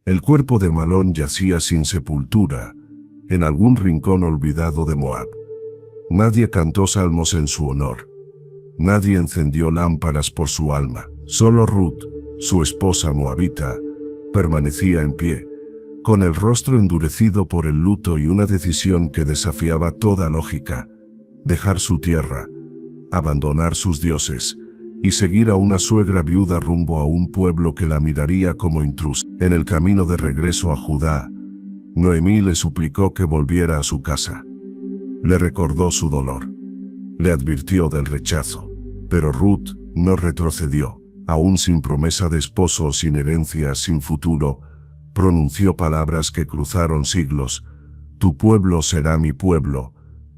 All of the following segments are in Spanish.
El cuerpo de Malón yacía sin sepultura, en algún rincón olvidado de Moab. Nadie cantó salmos en su honor. Nadie encendió lámparas por su alma. Solo Ruth, su esposa moabita, permanecía en pie, con el rostro endurecido por el luto y una decisión que desafiaba toda lógica: dejar su tierra, abandonar sus dioses, y seguir a una suegra viuda rumbo a un pueblo que la miraría como intrusa. En el camino de regreso a Judá, Noemí le suplicó que volviera a su casa. Le recordó su dolor. Le advirtió del rechazo. Pero Ruth no retrocedió. Aún sin promesa de esposo, sin herencia, sin futuro, pronunció palabras que cruzaron siglos: tu pueblo será mi pueblo,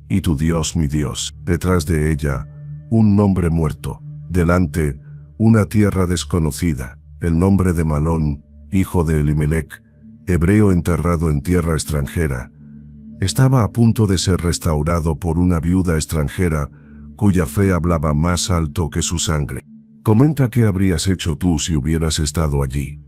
y tu Dios mi Dios. Detrás de ella, un nombre muerto. Delante, una tierra desconocida. El nombre de Malón, hijo de Elimelec, hebreo enterrado en tierra extranjera, estaba a punto de ser restaurado por una viuda extranjera cuya fe hablaba más alto que su sangre. Comenta qué habrías hecho tú si hubieras estado allí.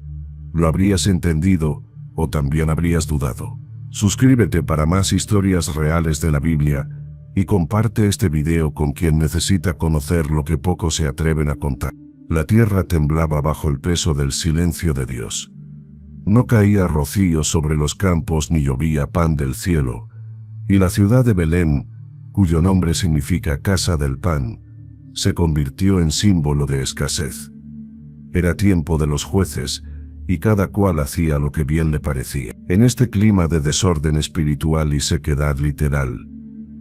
¿Lo habrías entendido o también habrías dudado? Suscríbete para más historias reales de la Biblia y comparte este video con quien necesita conocer lo que pocos se atreven a contar. La tierra temblaba bajo el peso del silencio de Dios. No caía rocío sobre los campos ni llovía pan del cielo, y la ciudad de Belén, cuyo nombre significa casa del pan, se convirtió en símbolo de escasez. Era tiempo de los jueces, y cada cual hacía lo que bien le parecía. En este clima de desorden espiritual y sequedad literal,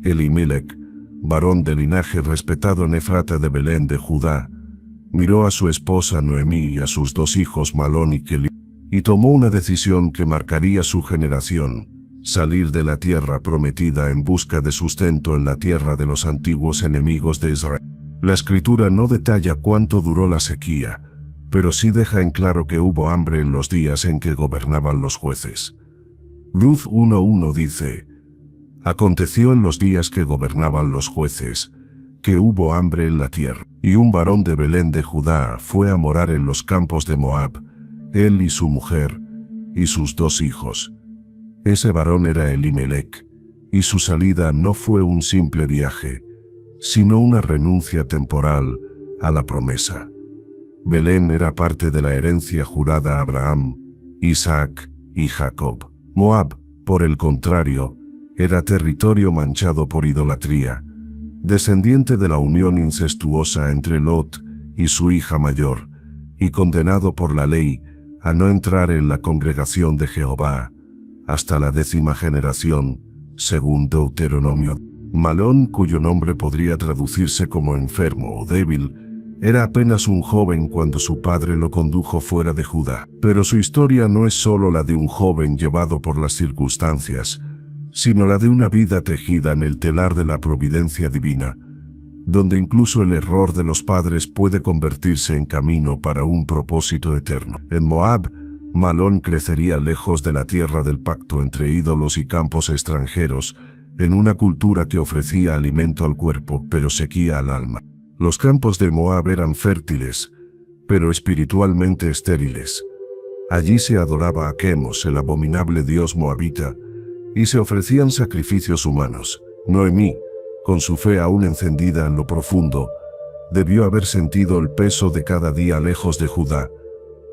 Elimelec, varón de linaje respetado en Efrata de Belén de Judá, miró a su esposa Noemí y a sus dos hijos Malón y Kelión, y tomó una decisión que marcaría su generación: salir de la tierra prometida en busca de sustento en la tierra de los antiguos enemigos de Israel. La escritura no detalla cuánto duró la sequía, pero sí deja en claro que hubo hambre en los días en que gobernaban los jueces. Ruth 1:1 dice: aconteció en los días que gobernaban los jueces, que hubo hambre en la tierra, y un varón de Belén de Judá fue a morar en los campos de Moab, él y su mujer, y sus dos hijos. Ese varón era Elimelec, y su salida no fue un simple viaje, sino una renuncia temporal a la promesa. Belén era parte de la herencia jurada a Abraham, Isaac y Jacob. Moab, por el contrario, era territorio manchado por idolatría, descendiente de la unión incestuosa entre Lot y su hija mayor, y condenado por la ley a no entrar en la congregación de Jehová hasta la 10ª generación, según Deuteronomio. Malón, cuyo nombre podría traducirse como enfermo o débil, era apenas un joven cuando su padre lo condujo fuera de Judá. Pero su historia no es solo la de un joven llevado por las circunstancias, sino la de una vida tejida en el telar de la providencia divina, donde incluso el error de los padres puede convertirse en camino para un propósito eterno. En Moab, Malón crecería lejos de la tierra del pacto entre ídolos y campos extranjeros, en una cultura que ofrecía alimento al cuerpo pero sequía al alma. Los campos de Moab eran fértiles, pero espiritualmente estériles. Allí se adoraba a Quemos, el abominable dios moabita, y se ofrecían sacrificios humanos. Noemí, con su fe aún encendida en lo profundo, debió haber sentido el peso de cada día lejos de Judá,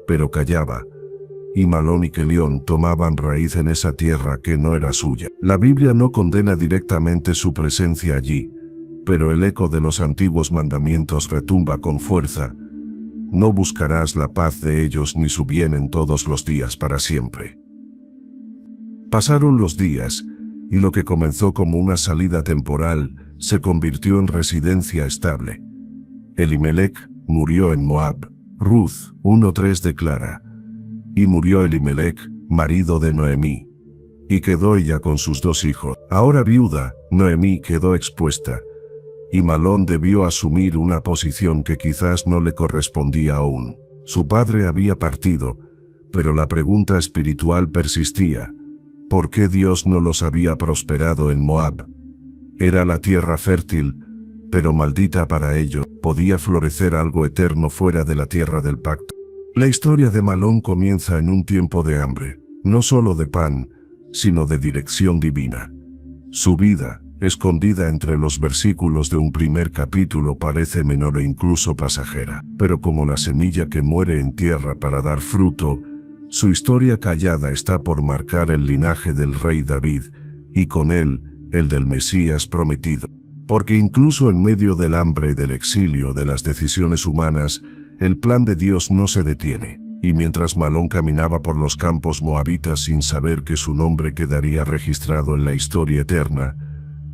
pero callaba, y Malón y Kelión tomaban raíz en esa tierra que no era suya. La Biblia no condena directamente su presencia allí, pero el eco de los antiguos mandamientos retumba con fuerza: no buscarás la paz de ellos ni su bien en todos los días para siempre. Pasaron los días, y lo que comenzó como una salida temporal se convirtió en residencia estable. Elimelec murió en Moab. Ruth 1:3 declara: y murió Elimelec, marido de Noemí, y quedó ella con sus dos hijos. Ahora viuda, Noemí quedó expuesta, y Malón debió asumir una posición que quizás no le correspondía aún. Su padre había partido, pero la pregunta espiritual persistía: ¿por qué Dios no los había prosperado en Moab? Era la tierra fértil, pero maldita para ello. ¿Podía florecer algo eterno fuera de la tierra del pacto? La historia de Malón comienza en un tiempo de hambre, no solo de pan, sino de dirección divina. Su vida, escondida entre los versículos de un primer capítulo, parece menor e incluso pasajera, pero como la semilla que muere en tierra para dar fruto, su historia callada está por marcar el linaje del rey David, y con él, el del Mesías prometido. Porque incluso en medio del hambre y del exilio de las decisiones humanas, el plan de Dios no se detiene, y mientras Malón caminaba por los campos moabitas sin saber que su nombre quedaría registrado en la historia eterna,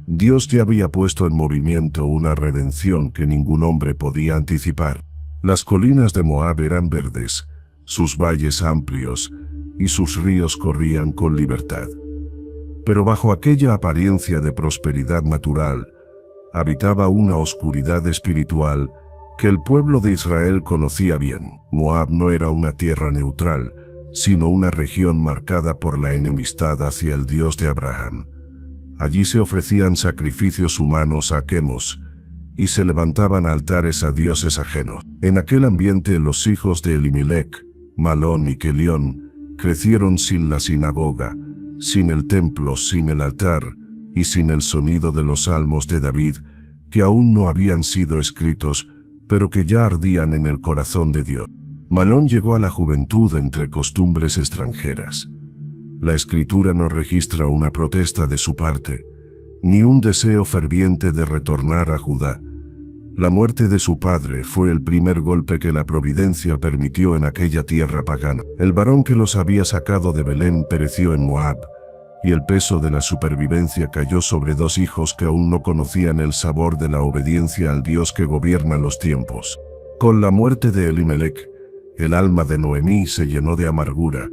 Dios ya había puesto en movimiento una redención que ningún hombre podía anticipar. Las colinas de Moab eran verdes, sus valles amplios, y sus ríos corrían con libertad. Pero bajo aquella apariencia de prosperidad natural, habitaba una oscuridad espiritual que el pueblo de Israel conocía bien. Moab no era una tierra neutral, sino una región marcada por la enemistad hacia el Dios de Abraham. Allí se ofrecían sacrificios humanos a Quemos, y se levantaban altares a dioses ajenos. En aquel ambiente los hijos de Elimelec, Malón y Kelión, crecieron sin la sinagoga, sin el templo, sin el altar, y sin el sonido de los salmos de David, que aún no habían sido escritos, pero que ya ardían en el corazón de Dios. Malón llegó a la juventud entre costumbres extranjeras. La Escritura no registra una protesta de su parte, ni un deseo ferviente de retornar a Judá. La muerte de su padre fue el primer golpe que la providencia permitió en aquella tierra pagana. El varón que los había sacado de Belén pereció en Moab, y el peso de la supervivencia cayó sobre dos hijos que aún no conocían el sabor de la obediencia al Dios que gobierna los tiempos. Con la muerte de Elimelec, el alma de Noemí se llenó de amargura,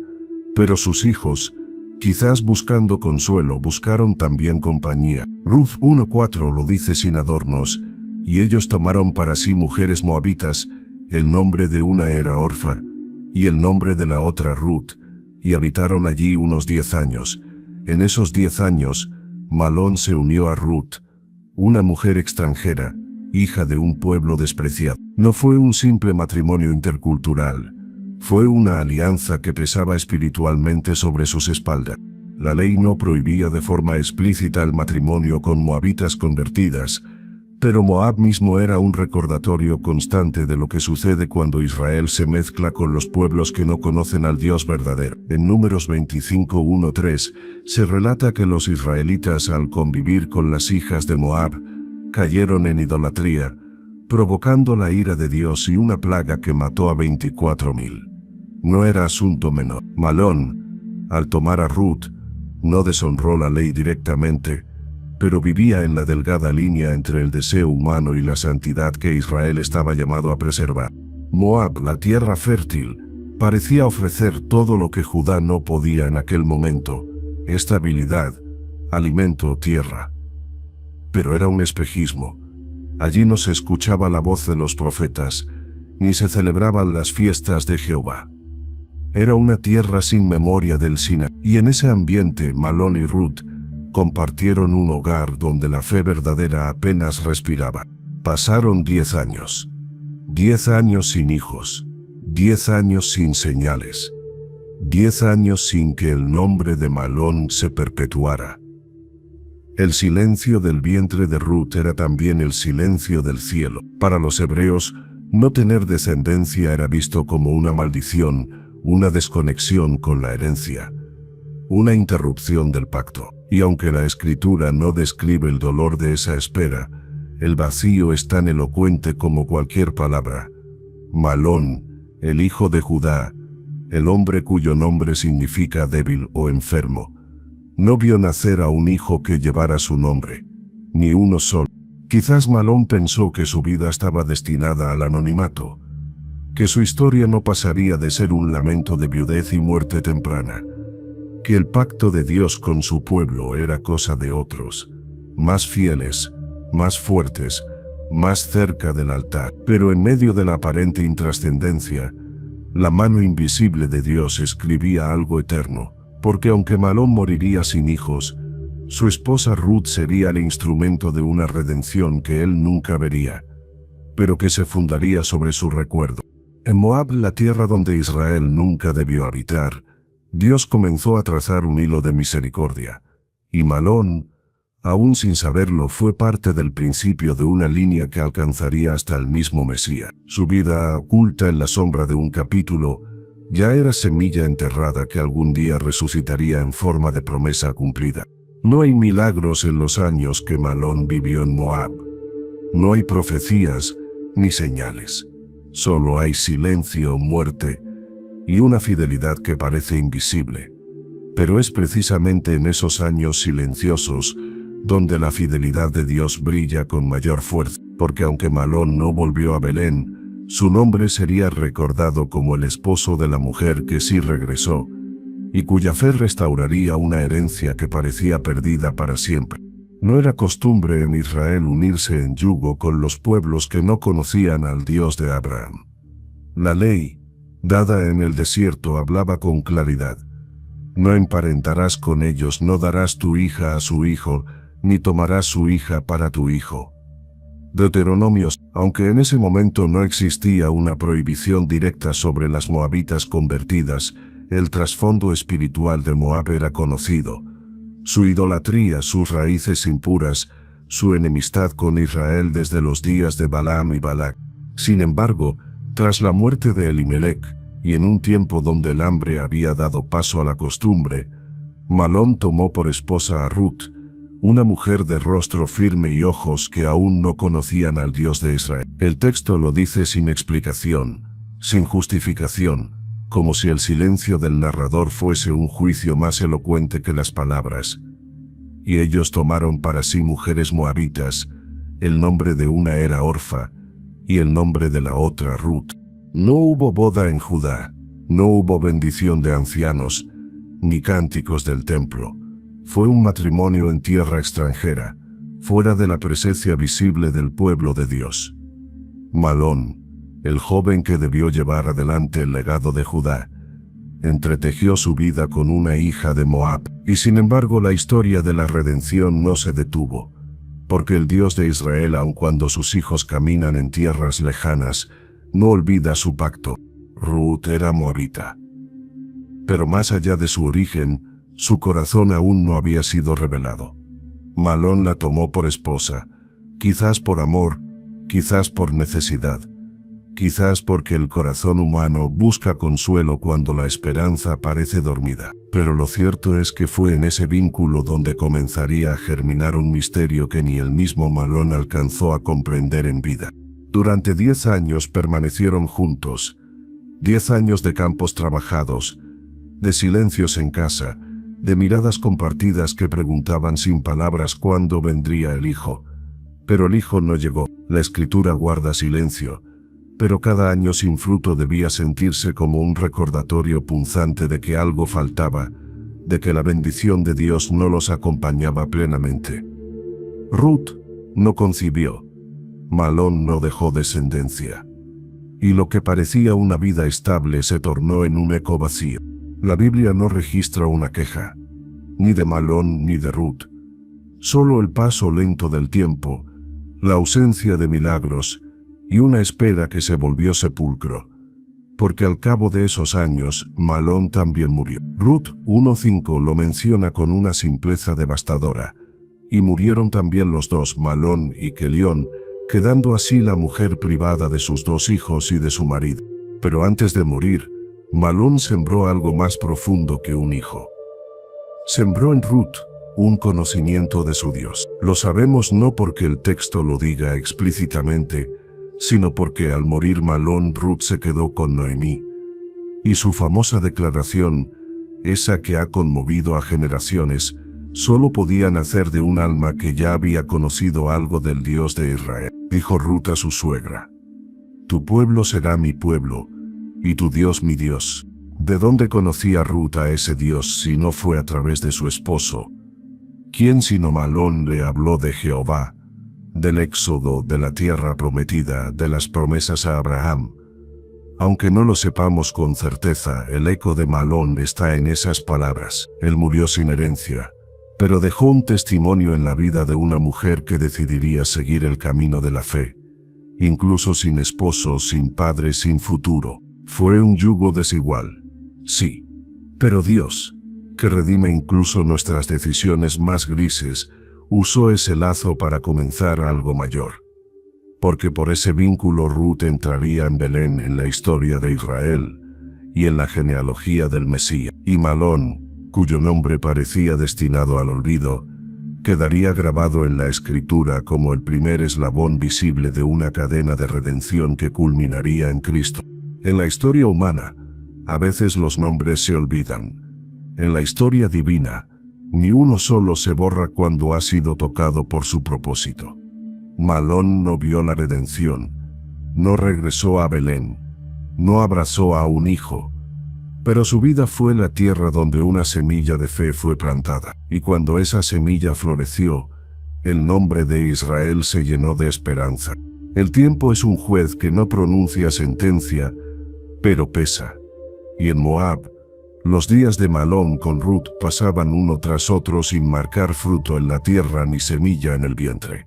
pero sus hijos, quizás buscando consuelo, buscaron también compañía. Ruth 1:4 lo dice sin adornos, y ellos tomaron para sí mujeres moabitas, el nombre de una era Orfa, y el nombre de la otra Ruth, y habitaron allí unos 10 años. En esos 10 años, Malón se unió a Ruth, una mujer extranjera, hija de un pueblo despreciado. No fue un simple matrimonio intercultural, fue una alianza que pesaba espiritualmente sobre sus espaldas. La ley no prohibía de forma explícita el matrimonio con moabitas convertidas, pero Moab mismo era un recordatorio constante de lo que sucede cuando Israel se mezcla con los pueblos que no conocen al Dios verdadero. En Números 25:1-3 se relata que los israelitas, al convivir con las hijas de Moab, cayeron en idolatría, provocando la ira de Dios y una plaga que mató a 24,000. No era asunto menor. Malón, al tomar a Ruth, no deshonró la ley directamente, pero vivía en la delgada línea entre el deseo humano y la santidad que Israel estaba llamado a preservar. Moab, la tierra fértil, parecía ofrecer todo lo que Judá no podía en aquel momento: estabilidad, alimento, tierra. Pero era un espejismo. Allí no se escuchaba la voz de los profetas, ni se celebraban las fiestas de Jehová. Era una tierra sin memoria del Sinaí, y en ese ambiente Malón y Ruth compartieron un hogar donde la fe verdadera apenas respiraba. Pasaron 10 años. 10 años sin hijos. 10 años sin señales. 10 años sin que el nombre de Malón se perpetuara. El silencio del vientre de Ruth era también el silencio del cielo. Para los hebreos, no tener descendencia era visto como una maldición, una desconexión con la herencia, una interrupción del pacto. Y aunque la Escritura no describe el dolor de esa espera, el vacío es tan elocuente como cualquier palabra. Malón, el hijo de Judá, el hombre cuyo nombre significa débil o enfermo, no vio nacer a un hijo que llevara su nombre, ni uno solo. Quizás Malón pensó que su vida estaba destinada al anonimato, que su historia no pasaría de ser un lamento de viudez y muerte temprana, que el pacto de Dios con su pueblo era cosa de otros, más fieles, más fuertes, más cerca del altar. Pero en medio de la aparente intrascendencia, la mano invisible de Dios escribía algo eterno, porque aunque Malón moriría sin hijos, su esposa Ruth sería el instrumento de una redención que él nunca vería, pero que se fundaría sobre su recuerdo. En Moab, la tierra donde Israel nunca debió habitar, Dios comenzó a trazar un hilo de misericordia, y Malón, aún sin saberlo, fue parte del principio de una línea que alcanzaría hasta el mismo Mesías. Su vida, oculta en la sombra de un capítulo, ya era semilla enterrada que algún día resucitaría en forma de promesa cumplida. No hay milagros en los años que Malón vivió en Moab. No hay profecías ni señales. Solo hay silencio, muerte y una fidelidad que parece invisible. Pero es precisamente en esos años silenciosos donde la fidelidad de Dios brilla con mayor fuerza, porque aunque Malón no volvió a Belén, su nombre sería recordado como el esposo de la mujer que sí regresó, y cuya fe restauraría una herencia que parecía perdida para siempre. No era costumbre en Israel unirse en yugo con los pueblos que no conocían al Dios de Abraham. La ley, dada en el desierto, hablaba con claridad. No emparentarás con ellos, no darás tu hija a su hijo, ni tomarás su hija para tu hijo. Deuteronomios, aunque en ese momento no existía una prohibición directa sobre las moabitas convertidas, el trasfondo espiritual de Moab era conocido. Su idolatría, sus raíces impuras, su enemistad con Israel desde los días de Balaam y Balac. Sin embargo, tras la muerte de Elimelec, y en un tiempo donde el hambre había dado paso a la costumbre, Malón tomó por esposa a Ruth, una mujer de rostro firme y ojos que aún no conocían al Dios de Israel. El texto lo dice sin explicación, sin justificación, como si el silencio del narrador fuese un juicio más elocuente que las palabras. Y ellos tomaron para sí mujeres moabitas, el nombre de una era Orfa, y el nombre de la otra Ruth. No hubo boda en Judá, no hubo bendición de ancianos, ni cánticos del templo. Fue un matrimonio en tierra extranjera, fuera de la presencia visible del pueblo de Dios. Malón, el joven que debió llevar adelante el legado de Judá, entretejió su vida con una hija de Moab, y sin embargo la historia de la redención no se detuvo, porque el Dios de Israel, aun cuando sus hijos caminan en tierras lejanas, no olvida su pacto. Ruth era moabita. Pero más allá de su origen, su corazón aún no había sido revelado. Malón la tomó por esposa, quizás por amor, quizás por necesidad, quizás porque el corazón humano busca consuelo cuando la esperanza parece dormida. Pero lo cierto es que fue en ese vínculo donde comenzaría a germinar un misterio que ni el mismo Malón alcanzó a comprender en vida. Durante 10 años permanecieron juntos, 10 años de campos trabajados, de silencios en casa, de miradas compartidas que preguntaban sin palabras cuándo vendría el hijo. Pero el hijo no llegó. La escritura guarda silencio, pero cada año sin fruto debía sentirse como un recordatorio punzante de que algo faltaba, de que la bendición de Dios no los acompañaba plenamente. Ruth no concibió. Malón no dejó descendencia. Y lo que parecía una vida estable se tornó en un eco vacío. La Biblia no registra una queja, ni de Malón ni de Ruth. Solo el paso lento del tiempo, la ausencia de milagros y una espera que se volvió sepulcro. Porque al cabo de esos años, Malón también murió. Ruth 1:5 lo menciona con una simpleza devastadora. Y murieron también los dos, Malón y Kelión, quedando así la mujer privada de sus 2 hijos y de su marido. Pero antes de morir, Malón sembró algo más profundo que un hijo. Sembró en Ruth un conocimiento de su Dios. Lo sabemos no porque el texto lo diga explícitamente, sino porque al morir Malón, Ruth se quedó con Noemí. Y su famosa declaración, esa que ha conmovido a generaciones, solo podía nacer de un alma que ya había conocido algo del Dios de Israel. Dijo Ruth a su suegra: «Tu pueblo será mi pueblo, y tu Dios mi Dios». ¿De dónde conocía Ruth a ese Dios si no fue a través de su esposo? ¿Quién sino Malón le habló de Jehová, del éxodo, de la tierra prometida, de las promesas a Abraham? Aunque no lo sepamos con certeza, el eco de Malón está en esas palabras. Él murió sin herencia, pero dejó un testimonio en la vida de una mujer que decidiría seguir el camino de la fe, incluso sin esposo, sin padre, sin futuro. Fue un yugo desigual. Sí. Pero Dios, que redime incluso nuestras decisiones más grises, usó ese lazo para comenzar algo mayor. Porque por ese vínculo Ruth entraría en Belén en la historia de Israel y en la genealogía del Mesías. Y Malón, cuyo nombre parecía destinado al olvido, quedaría grabado en la Escritura como el primer eslabón visible de una cadena de redención que culminaría en Cristo. En la historia humana, a veces los nombres se olvidan. En la historia divina, ni uno solo se borra cuando ha sido tocado por su propósito. Malón no vio la redención, no regresó a Belén, no abrazó a un hijo, pero su vida fue la tierra donde una semilla de fe fue plantada, y cuando esa semilla floreció, el nombre de Israel se llenó de esperanza. El tiempo es un juez que no pronuncia sentencia, pero pesa. Y en Moab, los días de Malón con Ruth pasaban uno tras otro sin marcar fruto en la tierra ni semilla en el vientre.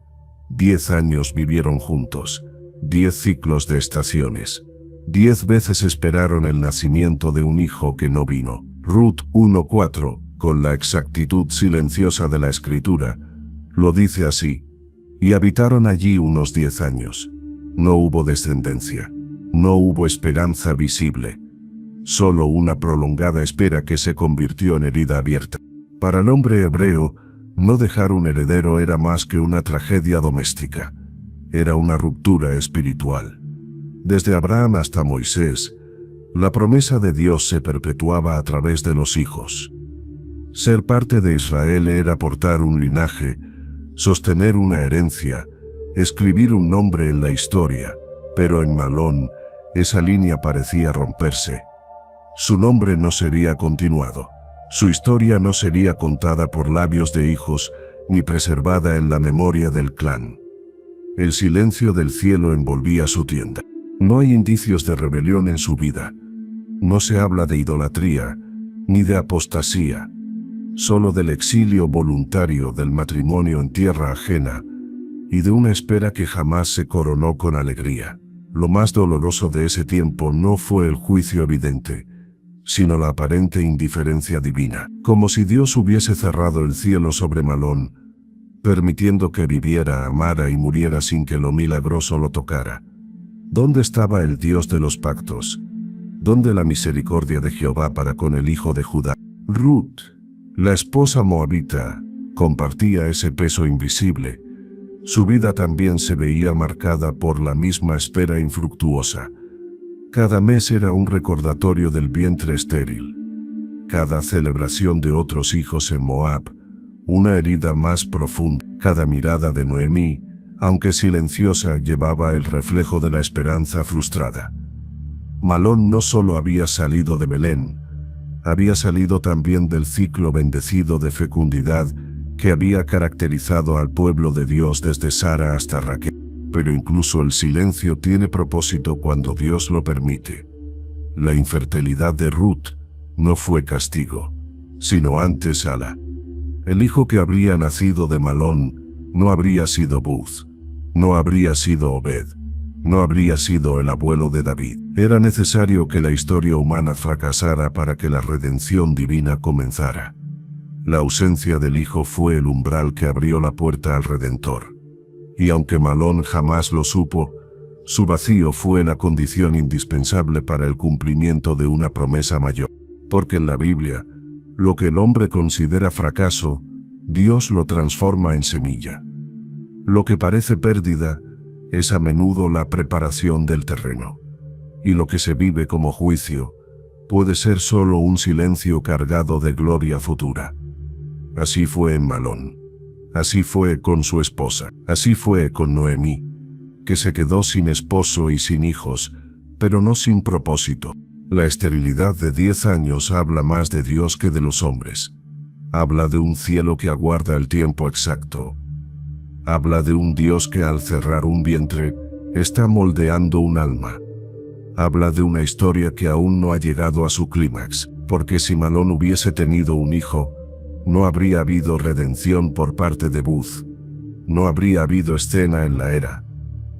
10 años vivieron juntos, 10 ciclos de estaciones. 10 veces esperaron el nacimiento de un hijo que no vino. Ruth 1:4, con la exactitud silenciosa de la Escritura, lo dice así. Y habitaron allí unos 10 años. No hubo descendencia. No hubo esperanza visible. Solo una prolongada espera que se convirtió en herida abierta. Para el hombre hebreo, no dejar un heredero era más que una tragedia doméstica. Era una ruptura espiritual. Desde Abraham hasta Moisés, la promesa de Dios se perpetuaba a través de los hijos. Ser parte de Israel era portar un linaje, sostener una herencia, escribir un nombre en la historia, pero en Malón, esa línea parecía romperse. Su nombre no sería continuado. Su historia no sería contada por labios de hijos, ni preservada en la memoria del clan. El silencio del cielo envolvía su tienda. No hay indicios de rebelión en su vida. No se habla de idolatría, ni de apostasía. Solo del exilio voluntario del matrimonio en tierra ajena, y de una espera que jamás se coronó con alegría. Lo más doloroso de ese tiempo no fue el juicio evidente, sino la aparente indiferencia divina, como si Dios hubiese cerrado el cielo sobre Malón, permitiendo que viviera, amara y muriera sin que lo milagroso lo tocara. ¿Dónde estaba el Dios de los pactos? ¿Dónde la misericordia de Jehová para con el hijo de Judá? Ruth, la esposa moabita, compartía ese peso invisible. Su vida también se veía marcada por la misma espera infructuosa. Cada mes era un recordatorio del vientre estéril. Cada celebración de otros hijos en Moab, una herida más profunda. Cada mirada de Noemí, aunque silenciosa, llevaba el reflejo de la esperanza frustrada. Malón no solo había salido de Belén, había salido también del ciclo bendecido de fecundidad que había caracterizado al pueblo de Dios desde Sara hasta Raquel. Pero incluso el silencio tiene propósito cuando Dios lo permite. La infertilidad de Ruth no fue castigo, sino antes Ala. El hijo que habría nacido de Malón no habría sido Buz, no habría sido Obed, no habría sido el abuelo de David. Era necesario que la historia humana fracasara para que la redención divina comenzara. La ausencia del hijo fue el umbral que abrió la puerta al Redentor. Y aunque Malón jamás lo supo, su vacío fue la condición indispensable para el cumplimiento de una promesa mayor. Porque en la Biblia, lo que el hombre considera fracaso, Dios lo transforma en semilla. Lo que parece pérdida es a menudo la preparación del terreno. Y lo que se vive como juicio puede ser solo un silencio cargado de gloria futura. Así fue en Malón. Así fue con su esposa. Así fue con Noemí, que se quedó sin esposo y sin hijos, pero no sin propósito. La esterilidad de 10 años habla más de Dios que de los hombres. Habla de un cielo que aguarda el tiempo exacto. Habla de un Dios que al cerrar un vientre, está moldeando un alma. Habla de una historia que aún no ha llegado a su clímax, porque si Malón hubiese tenido un hijo, no habría habido redención por parte de Buz. No habría habido escena en la era.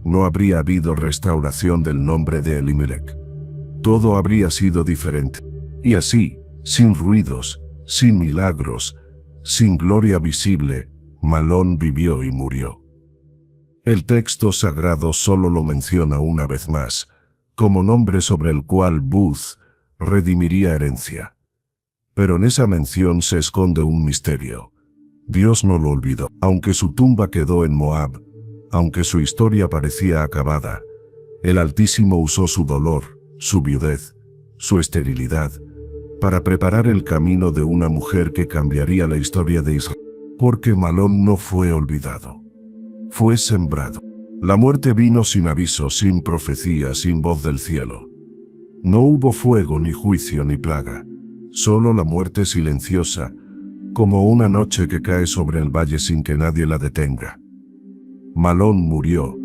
no habría habido restauración del nombre de Elimelec. Todo habría sido diferente. Y así, sin ruidos, sin milagros, sin gloria visible, Malón vivió y murió. El texto sagrado solo lo menciona una vez más, como nombre sobre el cual Booth redimiría herencia. Pero en esa mención se esconde un misterio. Dios no lo olvidó. Aunque su tumba quedó en Moab, aunque su historia parecía acabada, el Altísimo usó su dolor, su viudez, su esterilidad, para preparar el camino de una mujer que cambiaría la historia de Israel. Porque Malón no fue olvidado. Fue sembrado. La muerte vino sin aviso, sin profecía, sin voz del cielo. No hubo fuego, ni juicio, ni plaga. Solo la muerte silenciosa, como una noche que cae sobre el valle sin que nadie la detenga. Malón murió,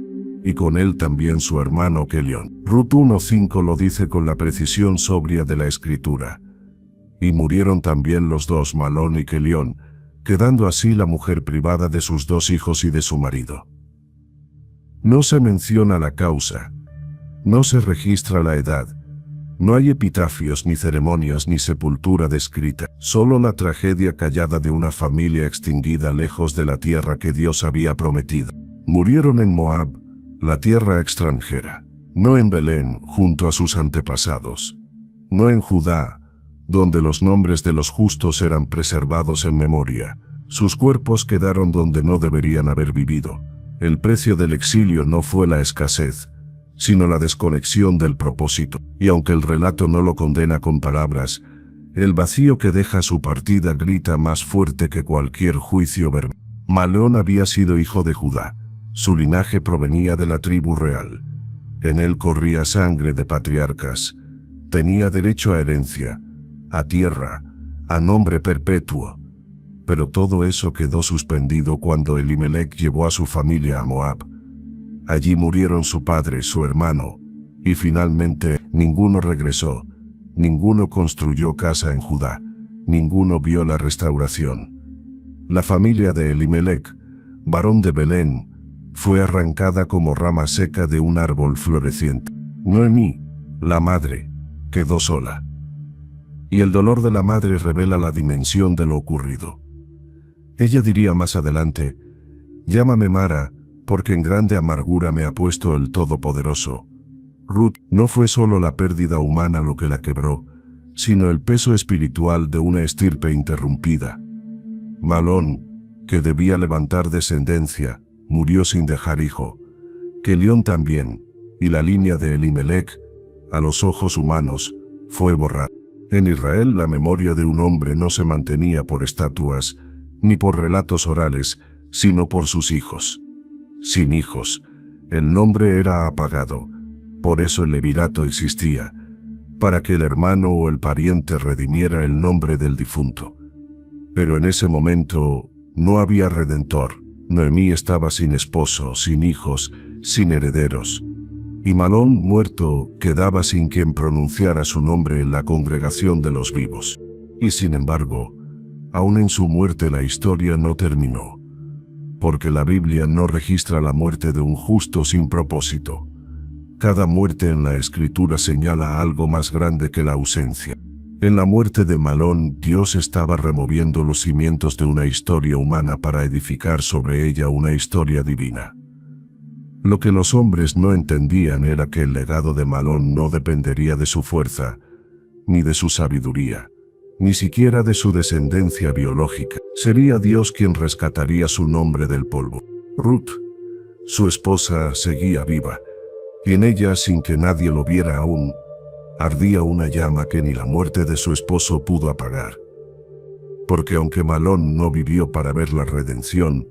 y con él también su hermano Kelión. Ruth 1:5 lo dice con la precisión sobria de la escritura. Y murieron también los dos, Malón y Kelión, quedando así la mujer privada de sus dos hijos y de su marido. No se menciona la causa, no se registra la edad, no hay epitafios, ni ceremonias, ni sepultura descrita, solo la tragedia callada de una familia extinguida lejos de la tierra que Dios había prometido. Murieron en Moab, la tierra extranjera, no en Belén, junto a sus antepasados, no en Judá, donde los nombres de los justos eran preservados en memoria. Sus cuerpos quedaron donde no deberían haber vivido. El precio del exilio no fue la escasez, sino la desconexión del propósito. Y aunque el relato no lo condena con palabras, el vacío que deja su partida grita más fuerte que cualquier juicio verbal. Malón había sido hijo de Judá. Su linaje provenía de la tribu real. En él corría sangre de patriarcas. Tenía derecho a herencia, a tierra, a nombre perpetuo. Pero todo eso quedó suspendido cuando Elimelec llevó a su familia a Moab. Allí murieron su padre, su hermano, y finalmente ninguno regresó, ninguno construyó casa en Judá, ninguno vio la restauración. La familia de Elimelec, varón de Belén, fue arrancada como rama seca de un árbol floreciente. Noemí, la madre, quedó sola. Y el dolor de la madre revela la dimensión de lo ocurrido. Ella diría más adelante: llámame Mara, porque en grande amargura me ha puesto el Todopoderoso. Ruth no fue solo la pérdida humana lo que la quebró, sino el peso espiritual de una estirpe interrumpida. Malón, que debía levantar descendencia, murió sin dejar hijo. Kelión también, y la línea de Elimelec, a los ojos humanos, fue borrada. En Israel la memoria de un hombre no se mantenía por estatuas, ni por relatos orales, sino por sus hijos. Sin hijos, el nombre era apagado. Por eso el levirato existía, para que el hermano o el pariente redimiera el nombre del difunto. Pero en ese momento no había redentor. Noemí estaba sin esposo, sin hijos, sin herederos. Y Malón, muerto, quedaba sin quien pronunciara su nombre en la congregación de los vivos. Y sin embargo, aún en su muerte la historia no terminó. Porque la Biblia no registra la muerte de un justo sin propósito. Cada muerte en la Escritura señala algo más grande que la ausencia. En la muerte de Malón, Dios estaba removiendo los cimientos de una historia humana para edificar sobre ella una historia divina. Lo que los hombres no entendían era que el legado de Malón no dependería de su fuerza, ni de su sabiduría, ni siquiera de su descendencia biológica. Sería Dios quien rescataría su nombre del polvo. Ruth, su esposa, seguía viva, y en ella, sin que nadie lo viera aún, ardía una llama que ni la muerte de su esposo pudo apagar. Porque aunque Malón no vivió para ver la redención,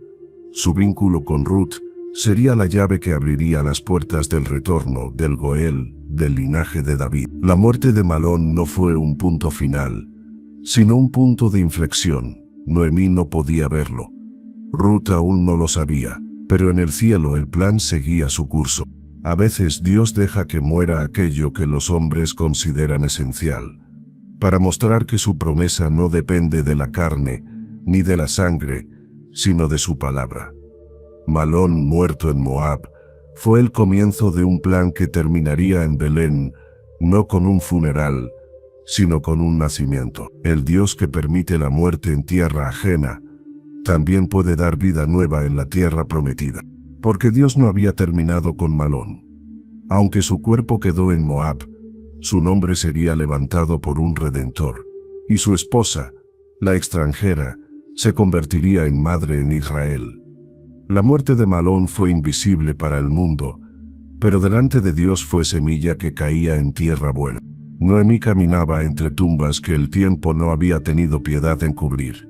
su vínculo con Ruth sería la llave que abriría las puertas del retorno del Goel, del linaje de David. La muerte de Malón no fue un punto final, sino un punto de inflexión. Noemí no podía verlo. Ruth aún no lo sabía, pero en el cielo el plan seguía su curso. A veces Dios deja que muera aquello que los hombres consideran esencial, para mostrar que su promesa no depende de la carne, ni de la sangre, sino de su palabra. Malón, muerto en Moab, Fue el comienzo de un plan que terminaría en Belén, no con un funeral, sino con un nacimiento. El Dios que permite la muerte en tierra ajena, también puede dar vida nueva en la tierra prometida. Porque Dios no había terminado con Malón. Aunque su cuerpo quedó en Moab, su nombre sería levantado por un redentor, y su esposa, la extranjera, se convertiría en madre en Israel. La muerte de Malón fue invisible para el mundo, pero delante de Dios fue semilla que caía en tierra buena. Noemí caminaba entre tumbas que el tiempo no había tenido piedad en cubrir.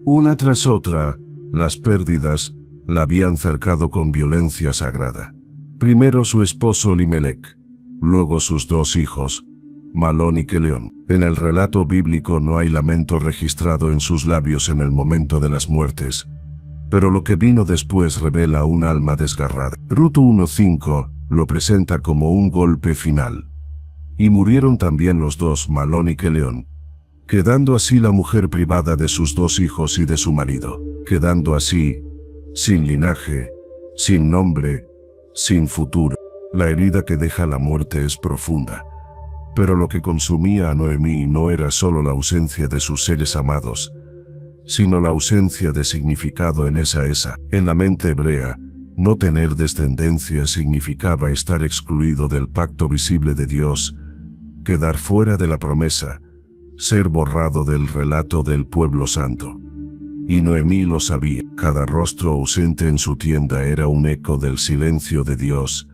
Una tras otra, las pérdidas la habían cercado con violencia sagrada. Primero su esposo Elimelec, luego sus dos hijos, Malón y Queleón. En el relato bíblico no hay lamento registrado en sus labios en el momento de las muertes, pero lo que vino después revela un alma desgarrada. Rut 1:5 lo presenta como un golpe final. Y murieron también los dos, Malón y Queleón, quedando así la mujer privada de sus dos hijos y de su marido, quedando así, sin linaje, sin nombre, sin futuro. La herida que deja la muerte es profunda. Pero lo que consumía a Noemí no era solo la ausencia de sus seres amados, sino la ausencia de significado en esa. En la mente hebrea, no tener descendencia significaba estar excluido del pacto visible de Dios, quedar fuera de la promesa, ser borrado del relato del pueblo santo. Y Noemí lo sabía. Cada rostro ausente en su tienda era un eco del silencio de Dios,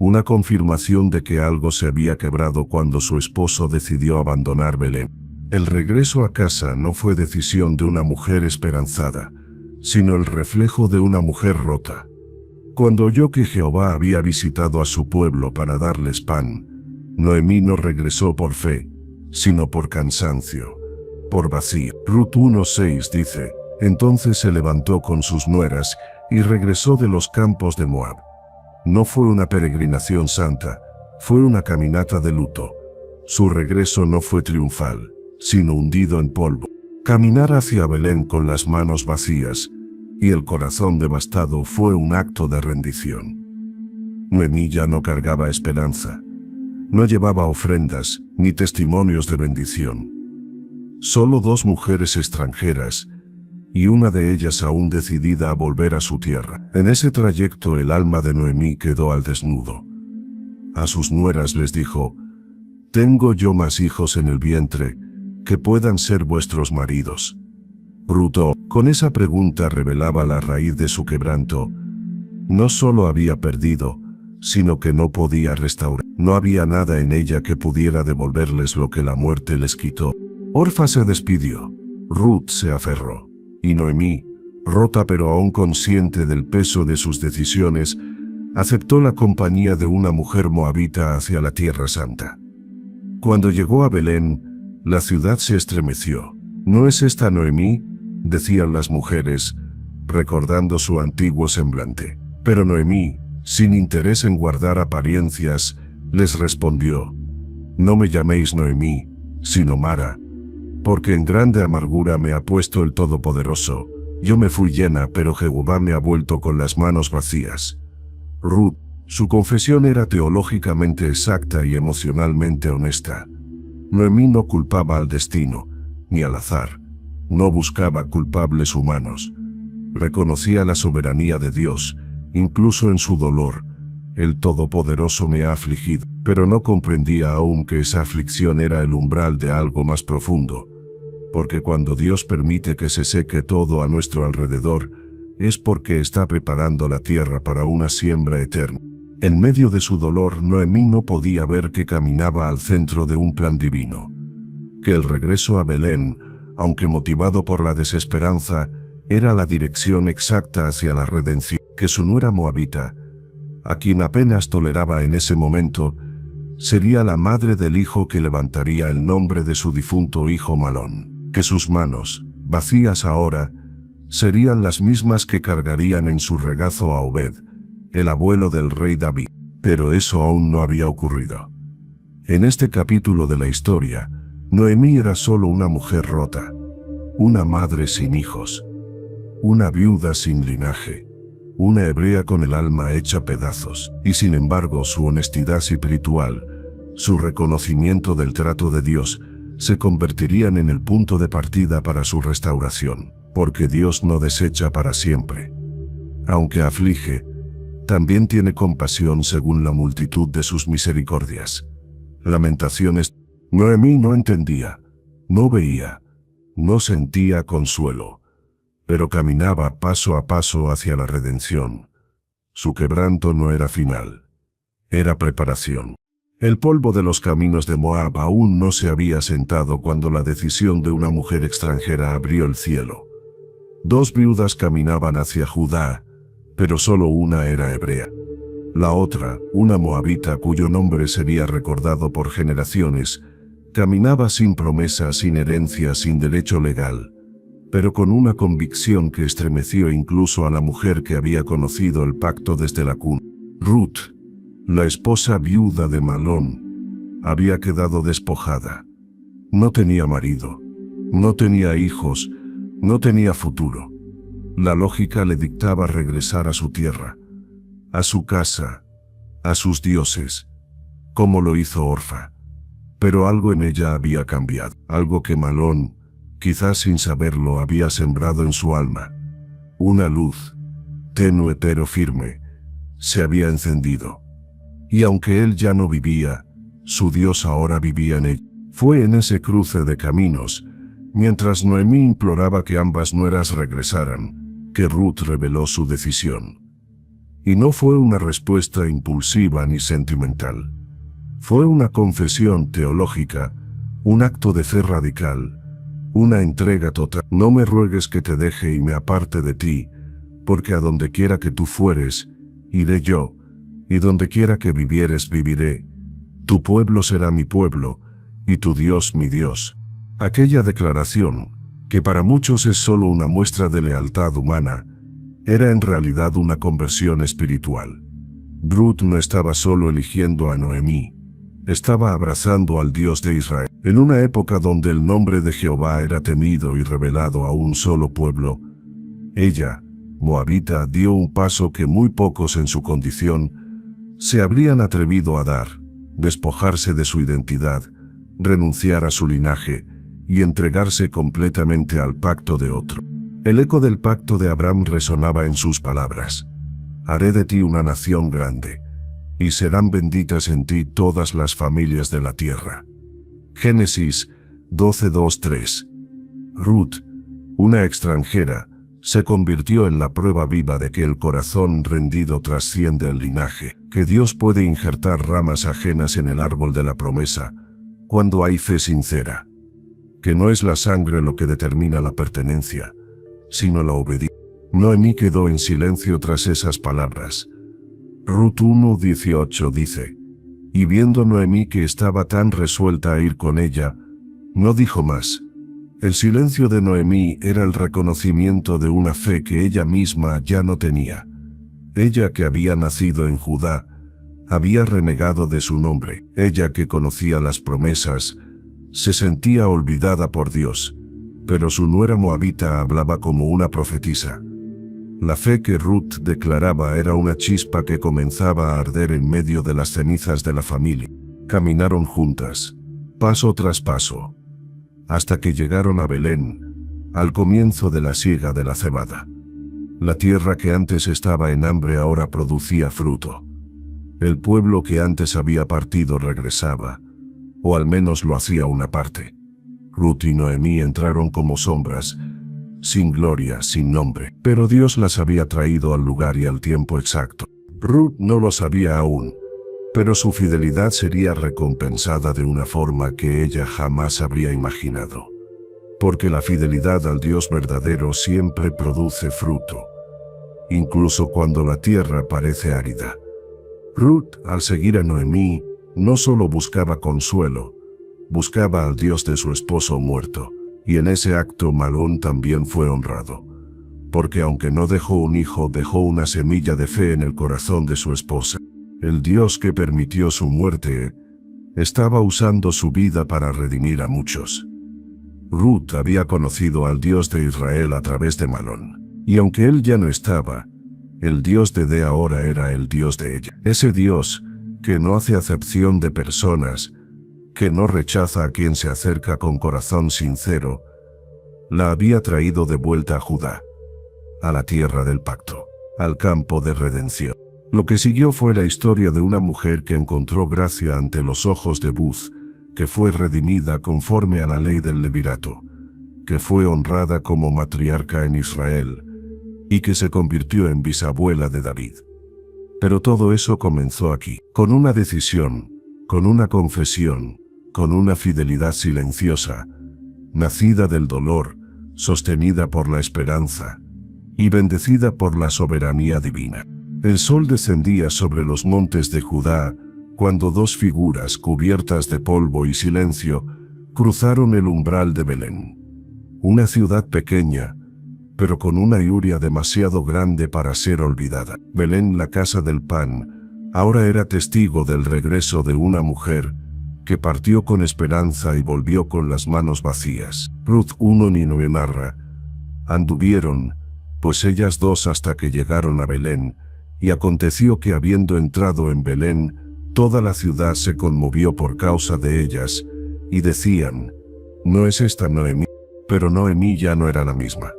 una confirmación de que algo se había quebrado cuando su esposo decidió abandonar Belén. El regreso a casa no fue decisión de una mujer esperanzada, sino el reflejo de una mujer rota. Cuando oyó que Jehová había visitado a su pueblo para darles pan, Noemí no regresó por fe, sino por cansancio, por vacío. Rut 1:6 dice: entonces se levantó con sus nueras y regresó de los campos de Moab. No fue una peregrinación santa, fue una caminata de luto. Su regreso no fue triunfal, sino hundido en polvo. Caminar hacia Belén con las manos vacías y el corazón devastado fue un acto de rendición. Noemí ya no cargaba esperanza. No llevaba ofrendas ni testimonios de bendición. Solo dos mujeres extranjeras, y una de ellas aún decidida a volver a su tierra. En ese trayecto el alma de Noemí quedó al desnudo. A sus nueras les dijo: «¿Tengo yo más hijos en el vientre que puedan ser vuestros maridos?» Rut, con esa pregunta revelaba la raíz de su quebranto. No solo había perdido, sino que no podía restaurar. No había nada en ella que pudiera devolverles lo que la muerte les quitó. Orfa se despidió. Rut se aferró. Y Noemí, rota pero aún consciente del peso de sus decisiones, aceptó la compañía de una mujer moabita hacia la Tierra Santa. Cuando llegó a Belén, la ciudad se estremeció. «¿No es esta Noemí?», decían las mujeres, recordando su antiguo semblante. Pero Noemí, sin interés en guardar apariencias, les respondió: «No me llaméis Noemí, sino Mara, porque en grande amargura me ha puesto el Todopoderoso. Yo me fui llena, pero Jehová me ha vuelto con las manos vacías». Rut, su confesión era teológicamente exacta y emocionalmente honesta. Noemí no culpaba al destino, ni al azar. No buscaba culpables humanos. Reconocía la soberanía de Dios, incluso en su dolor. «El Todopoderoso me ha afligido», pero no comprendía aún que esa aflicción era el umbral de algo más profundo. Porque cuando Dios permite que se seque todo a nuestro alrededor, es porque está preparando la tierra para una siembra eterna. En medio de su dolor, Noemí no podía ver que caminaba al centro de un plan divino. Que el regreso a Belén, aunque motivado por la desesperanza, era la dirección exacta hacia la redención. Que su nuera moabita, a quien apenas toleraba en ese momento, sería la madre del hijo que levantaría el nombre de su difunto hijo Malón. Que sus manos, vacías ahora, serían las mismas que cargarían en su regazo a Obed, el abuelo del rey David. Pero eso aún no había ocurrido. En este capítulo de la historia, Noemí era solo una mujer rota, una madre sin hijos, una viuda sin linaje, una hebrea con el alma hecha pedazos, y sin embargo su honestidad espiritual, su reconocimiento del trato de Dios, se convertirían en el punto de partida para su restauración, porque Dios no desecha para siempre. Aunque aflige, también tiene compasión según la multitud de sus misericordias. Lamentaciones. Noemí no entendía, no veía, no sentía consuelo, pero caminaba paso a paso hacia la redención. Su quebranto no era final, era preparación. El polvo de los caminos de Moab aún no se había sentado cuando la decisión de una mujer extranjera abrió el cielo. 2 viudas caminaban hacia Judá, pero solo una era hebrea. La otra, una moabita cuyo nombre sería recordado por generaciones, caminaba sin promesa, sin herencia, sin derecho legal, pero con una convicción que estremeció incluso a la mujer que había conocido el pacto desde la cuna. Ruth, la esposa viuda de Malón, había quedado despojada. No tenía marido, no tenía hijos, no tenía futuro. La lógica le dictaba regresar a su tierra, a su casa, a sus dioses, como lo hizo Orfa. Pero algo en ella había cambiado, algo que Malón, quizás sin saberlo, había sembrado en su alma. Una luz, tenue pero firme, se había encendido. Y aunque él ya no vivía, su Dios ahora vivía en él. Fue en ese cruce de caminos, mientras Noemí imploraba que ambas nueras regresaran, que Ruth reveló su decisión. Y no fue una respuesta impulsiva ni sentimental. Fue una confesión teológica, un acto de fe radical, una entrega total. No me ruegues que te deje y me aparte de ti, porque a donde quiera que tú fueres, iré yo, y donde quiera que vivieres viviré. Tu pueblo será mi pueblo, y tu Dios mi Dios. Aquella declaración, que para muchos es solo una muestra de lealtad humana, era en realidad una conversión espiritual. Ruth no estaba solo eligiendo a Noemí, estaba abrazando al Dios de Israel. En una época donde el nombre de Jehová era temido y revelado a un solo pueblo, ella, moabita, dio un paso que muy pocos en su condición se habrían atrevido a dar: despojarse de su identidad, renunciar a su linaje y entregarse completamente al pacto de otro. El eco del pacto de Abraham resonaba en sus palabras: haré de ti una nación grande, y serán benditas en ti todas las familias de la tierra. Génesis 12:2-3. Ruth, una extranjera, se convirtió en la prueba viva de que el corazón rendido trasciende el linaje, que Dios puede injertar ramas ajenas en el árbol de la promesa, cuando hay fe sincera, que no es la sangre lo que determina la pertenencia, sino la obediencia. Noemí quedó en silencio tras esas palabras. Ruth 1:18 dice: y viendo Noemí que estaba tan resuelta a ir con ella, no dijo más. El silencio de Noemí era el reconocimiento de una fe que ella misma ya no tenía. Ella que había nacido en Judá, había renegado de su nombre. Ella que conocía las promesas, se sentía olvidada por Dios, pero su nuera moabita hablaba como una profetisa. La fe que Ruth declaraba era una chispa que comenzaba a arder en medio de las cenizas de la familia. Caminaron juntas, paso tras paso, hasta que llegaron a Belén, al comienzo de la siega de la cebada. La tierra que antes estaba en hambre ahora producía fruto. El pueblo que antes había partido regresaba, o al menos lo hacía una parte. Ruth y Noemí entraron como sombras, sin gloria, sin nombre, pero Dios las había traído al lugar y al tiempo exacto. Ruth no lo sabía aún, pero su fidelidad sería recompensada de una forma que ella jamás habría imaginado. Porque la fidelidad al Dios verdadero siempre produce fruto, incluso cuando la tierra parece árida. Ruth, al seguir a Noemí, no solo buscaba consuelo, buscaba al Dios de su esposo muerto, y en ese acto Malón también fue honrado, porque aunque no dejó un hijo, dejó una semilla de fe en el corazón de su esposa. El Dios que permitió su muerte estaba usando su vida para redimir a muchos. Ruth había conocido al Dios de Israel a través de Malón, y aunque él ya no estaba, El Dios de ahora era el Dios de ella. Ese Dios que no hace acepción de personas, que no rechaza a quien se acerca con corazón sincero, la había traído de vuelta a Judá, a la tierra del pacto, al campo de redención. Lo que siguió fue la historia de una mujer que encontró gracia ante los ojos de Buz, que fue redimida conforme a la ley del levirato, que fue honrada como matriarca en Israel, y que se convirtió en bisabuela de David. Pero todo eso comenzó aquí, con una decisión, con una confesión, con una fidelidad silenciosa, nacida del dolor, sostenida por la esperanza, y bendecida por la soberanía divina. El sol descendía sobre los montes de Judá, cuando dos figuras cubiertas de polvo y silencio cruzaron el umbral de Belén. Una ciudad pequeña, pero con una iuria demasiado grande para ser olvidada. Belén, la casa del pan, ahora era testigo del regreso de una mujer que partió con esperanza y volvió con las manos vacías. Ruth 1 ni Noé narra: anduvieron, pues ellas dos hasta que llegaron a Belén, y aconteció que habiendo entrado en Belén, toda la ciudad se conmovió por causa de ellas, y decían: ¿no es esta Noemí? Pero Noemí ya no era la misma.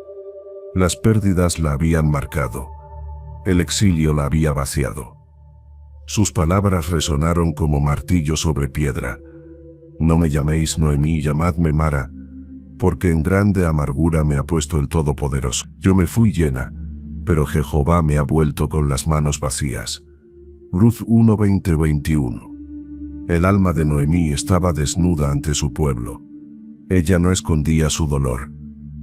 Las pérdidas la habían marcado. El exilio la había vaciado. Sus palabras resonaron como martillo sobre piedra. No me llaméis Noemí, llamadme Mara, porque en grande amargura me ha puesto el Todopoderoso. Yo me fui llena, pero Jehová me ha vuelto con las manos vacías. Ruth 1:20-21. El alma de Noemí estaba desnuda ante su pueblo. Ella no escondía su dolor,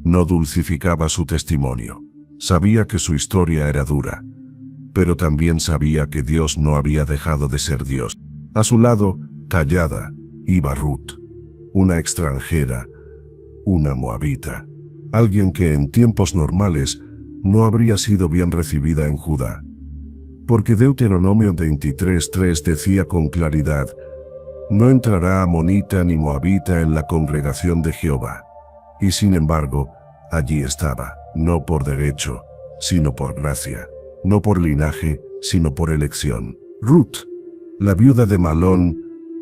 no dulcificaba su testimonio. Sabía que su historia era dura, pero también sabía que Dios no había dejado de ser Dios. A su lado, callada, iba Ruth, una extranjera, una moabita, alguien que en tiempos normales no habría sido bien recibida en Judá. Porque Deuteronomio 23:3 decía con claridad: no entrará amonita ni moabita en la congregación de Jehová. Y sin embargo, allí estaba, no por derecho, sino por gracia, no por linaje, sino por elección. Ruth, la viuda de Malón,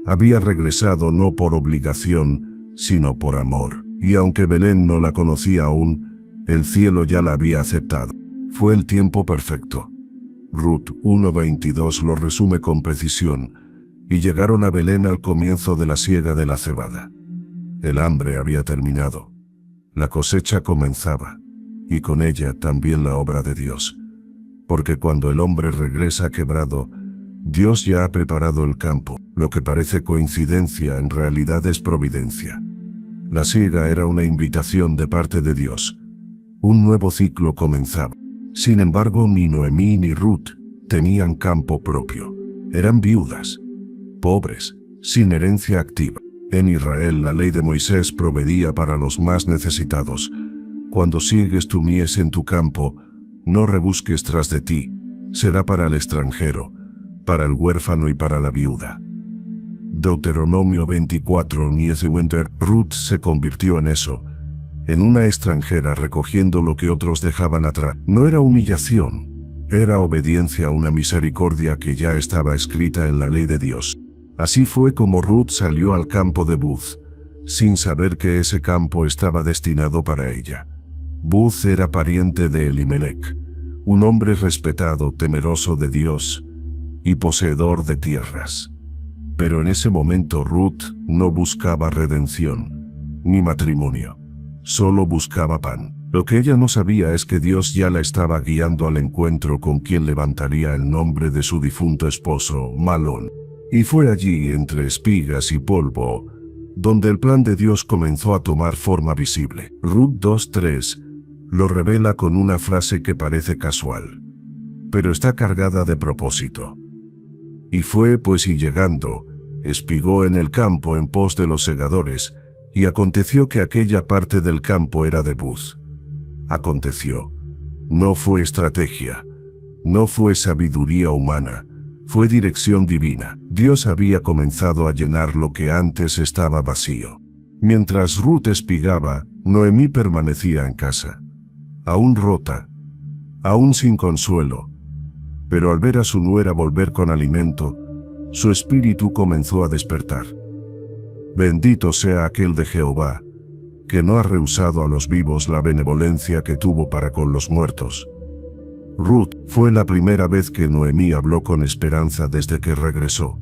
había regresado no por obligación, sino por amor. Y aunque Belén no la conocía aún, el cielo ya la había aceptado. Fue el tiempo perfecto. Ruth 1:22 lo resume con precisión: y llegaron a Belén al comienzo de la siega de la cebada. El hambre había terminado. La cosecha comenzaba, y con ella también la obra de Dios. Porque cuando el hombre regresa quebrado, Dios ya ha preparado el campo. Lo que parece coincidencia en realidad es providencia. La siega era una invitación de parte de Dios. Un nuevo ciclo comenzaba. Sin embargo, ni Noemí ni Ruth tenían campo propio. Eran viudas, pobres, sin herencia activa. En Israel la ley de Moisés proveía para los más necesitados. Cuando siegues tu mies en tu campo, no rebusques tras de ti, será para el extranjero, para el huérfano y para la viuda. Deuteronomio 24:10. Ruth se convirtió en eso, en una extranjera recogiendo lo que otros dejaban atrás. No era humillación, era obediencia a una misericordia que ya estaba escrita en la ley de Dios. Así fue como Ruth salió al campo de Buz, sin saber que ese campo estaba destinado para ella. Buz era pariente de Elimelech, un hombre respetado, temeroso de Dios y poseedor de tierras. Pero en ese momento Ruth no buscaba redención, ni matrimonio. Solo buscaba pan. Lo que ella no sabía es que Dios ya la estaba guiando al encuentro con quien levantaría el nombre de su difunto esposo, Malón. Y fue allí, entre espigas y polvo, donde el plan de Dios comenzó a tomar forma visible. Ruth 2:3 lo revela con una frase que parece casual, pero está cargada de propósito. Y fue pues y llegando, espigó en el campo en pos de los segadores, y aconteció que aquella parte del campo era de Buz. Aconteció. No fue estrategia, no fue sabiduría humana, fue dirección divina. Dios había comenzado a llenar lo que antes estaba vacío. Mientras Ruth espigaba, Noemí permanecía en casa. Aún rota, aún sin consuelo, Pero al ver a su nuera volver con alimento, su espíritu comenzó a despertar. Bendito sea aquel de Jehová, que no ha rehusado a los vivos la benevolencia que tuvo para con los muertos. Ruth fue la primera vez que Noemí habló con esperanza desde que regresó.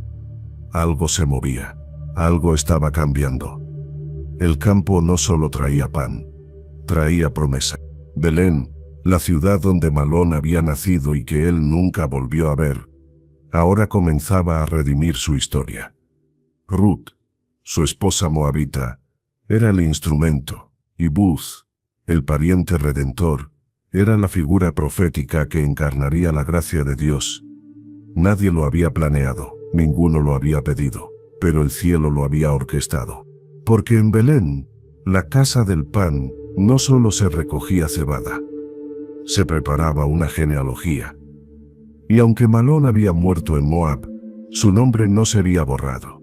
Algo se movía, algo estaba cambiando. El campo no solo traía pan, traía promesa. Belén, la ciudad donde Malón había nacido y que él nunca volvió a ver, ahora comenzaba a redimir su historia. Ruth, su esposa moabita, era el instrumento, y Booz, el pariente redentor, era la figura profética que encarnaría la gracia de Dios. Nadie lo había planeado, ninguno lo había pedido, pero el cielo lo había orquestado. Porque en Belén, la casa del pan, no solo se recogía cebada, se preparaba una genealogía. Y aunque Malón había muerto en Moab, su nombre no sería borrado.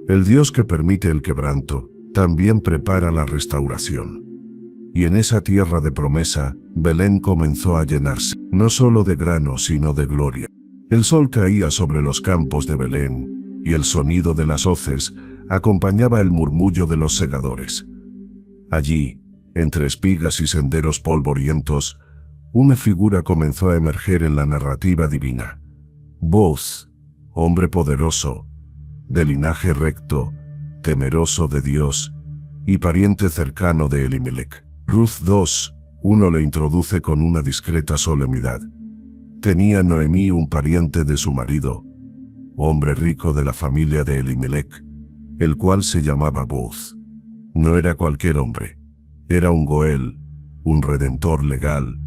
El Dios que permite el quebranto, también prepara la restauración. Y en esa tierra de promesa, Belén comenzó a llenarse, no solo de grano sino de gloria. El sol caía sobre los campos de Belén, y el sonido de las hoces acompañaba el murmullo de los segadores. Allí, entre espigas y senderos polvorientos, una figura comenzó a emerger en la narrativa divina. Booz, hombre poderoso, de linaje recto, temeroso de Dios, y pariente cercano de Elimelech. Ruth 2:1 le introduce con una discreta solemnidad. Tenía Noemí un pariente de su marido, hombre rico de la familia de Elimelech, el cual se llamaba Booz. No era cualquier hombre, era un Goel, un redentor legal,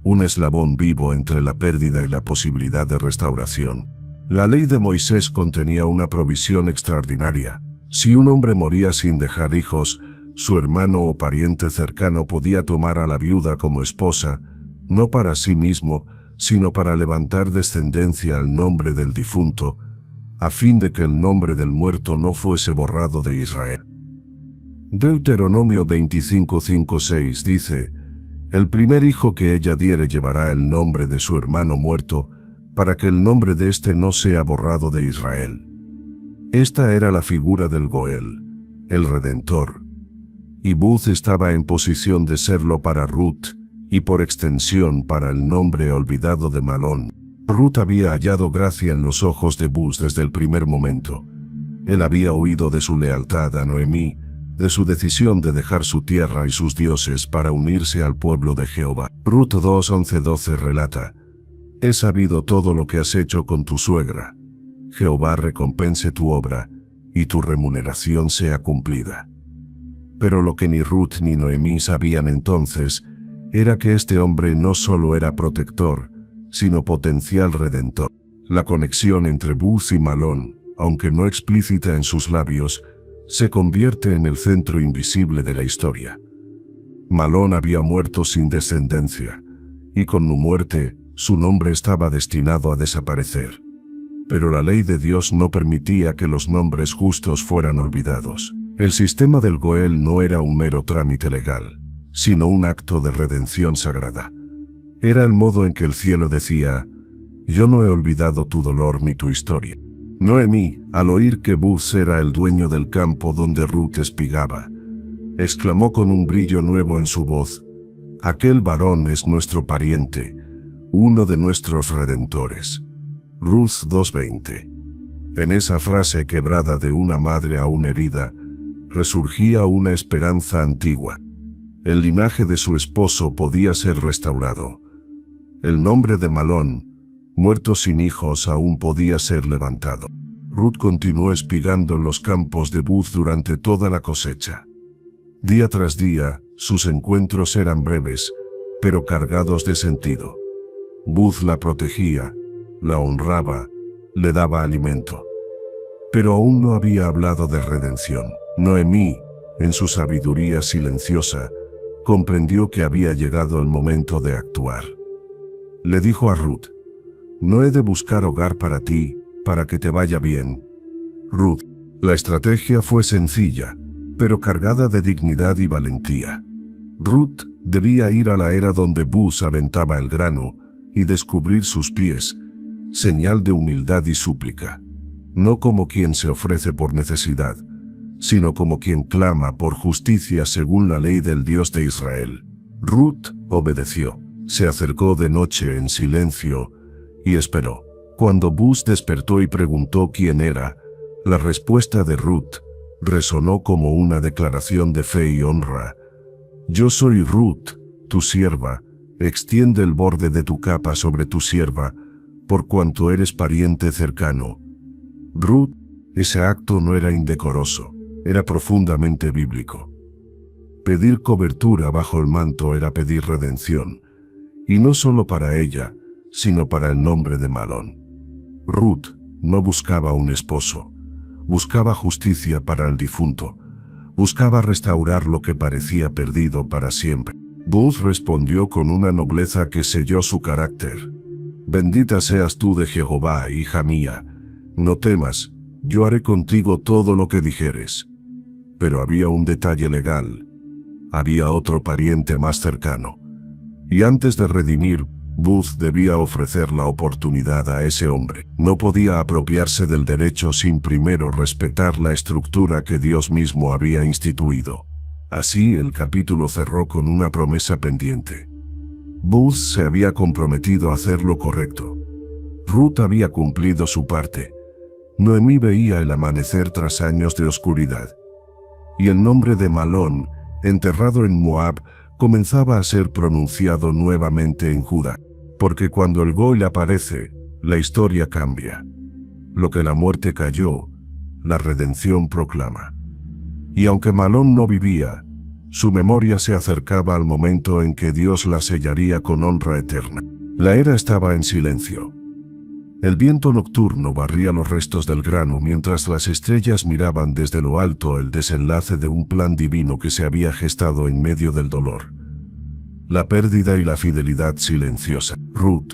un eslabón vivo entre la pérdida y la posibilidad de restauración. La ley de Moisés contenía una provisión extraordinaria. Si un hombre moría sin dejar hijos, su hermano o pariente cercano podía tomar a la viuda como esposa, no para sí mismo, sino para levantar descendencia al nombre del difunto, a fin de que el nombre del muerto no fuese borrado de Israel. Deuteronomio 25:5-6 dice: el primer hijo que ella diere llevará el nombre de su hermano muerto, para que el nombre de éste no sea borrado de Israel. Esta era la figura del Goel, el Redentor. Y Booz estaba en posición de serlo para Ruth, y por extensión para el nombre olvidado de Malón. Ruth había hallado gracia en los ojos de Booz desde el primer momento. Él había oído de su lealtad a Noemí, de su decisión de dejar su tierra y sus dioses para unirse al pueblo de Jehová. Ruth 2:11-12 relata: he sabido todo lo que has hecho con tu suegra. Jehová recompense tu obra, y tu remuneración sea cumplida. Pero lo que ni Ruth ni Noemí sabían entonces, era que este hombre no solo era protector, sino potencial redentor. La conexión entre Booz y Malón, aunque no explícita en sus labios, se convierte en el centro invisible de la historia. Malón había muerto sin descendencia, y con su muerte, su nombre estaba destinado a desaparecer. Pero la ley de Dios no permitía que los nombres justos fueran olvidados. El sistema del Goel no era un mero trámite legal, sino un acto de redención sagrada. Era el modo en que el cielo decía: yo no he olvidado tu dolor ni tu historia. Noemí, al oír que Booz era el dueño del campo donde Ruth espigaba, exclamó con un brillo nuevo en su voz: aquel varón es nuestro pariente, uno de nuestros redentores. Ruth 2:20. En esa frase quebrada de una madre aún herida, resurgía una esperanza antigua. El linaje de su esposo podía ser restaurado. El nombre de Malón, muerto sin hijos, aún podía ser levantado. Ruth continuó espigando en los campos de Booz durante toda la cosecha. Día tras día, sus encuentros eran breves, pero cargados de sentido. Booz la protegía, la honraba, le daba alimento. Pero aún no había hablado de redención. Noemí, en su sabiduría silenciosa, comprendió que había llegado el momento de actuar. Le dijo a Ruth: no he de buscar hogar para ti, para que te vaya bien. Ruth. La estrategia fue sencilla, pero cargada de dignidad y valentía. Ruth debía ir a la era donde Booz aventaba el grano, y descubrir sus pies, señal de humildad y súplica, no como quien se ofrece por necesidad, sino como quien clama por justicia según la ley del Dios de Israel. Ruth obedeció, se acercó de noche en silencio y esperó. Cuando Booz despertó y preguntó quién era, la respuesta de Ruth resonó como una declaración de fe y honra. Yo soy Ruth, tu sierva, extiende el borde de tu capa sobre tu sierva, por cuanto eres pariente cercano. Ruth, ese acto no era indecoroso, era profundamente bíblico. Pedir cobertura bajo el manto era pedir redención, y no solo para ella, sino para el nombre de Malón. Ruth no buscaba un esposo, buscaba justicia para el difunto, buscaba restaurar lo que parecía perdido para siempre. Booz respondió con una nobleza que selló su carácter. Bendita seas tú de Jehová, hija mía, no temas, yo haré contigo todo lo que dijeres. Pero había un detalle legal, había otro pariente más cercano, y antes de redimir, Booz debía ofrecer la oportunidad a ese hombre. No podía apropiarse del derecho sin primero respetar la estructura que Dios mismo había instituido. Así el capítulo cerró con una promesa pendiente. Booz se había comprometido a hacer lo correcto. Ruth había cumplido su parte. Noemí veía el amanecer tras años de oscuridad. Y el nombre de Malón, enterrado en Moab, comenzaba a ser pronunciado nuevamente en Judá. Porque cuando el Goy aparece, la historia cambia. Lo que la muerte cayó, la redención proclama. Y aunque Malón no vivía, su memoria se acercaba al momento en que Dios la sellaría con honra eterna. La era estaba en silencio. El viento nocturno barría los restos del grano mientras las estrellas miraban desde lo alto el desenlace de un plan divino que se había gestado en medio del dolor. La pérdida y la fidelidad silenciosa. Ruth,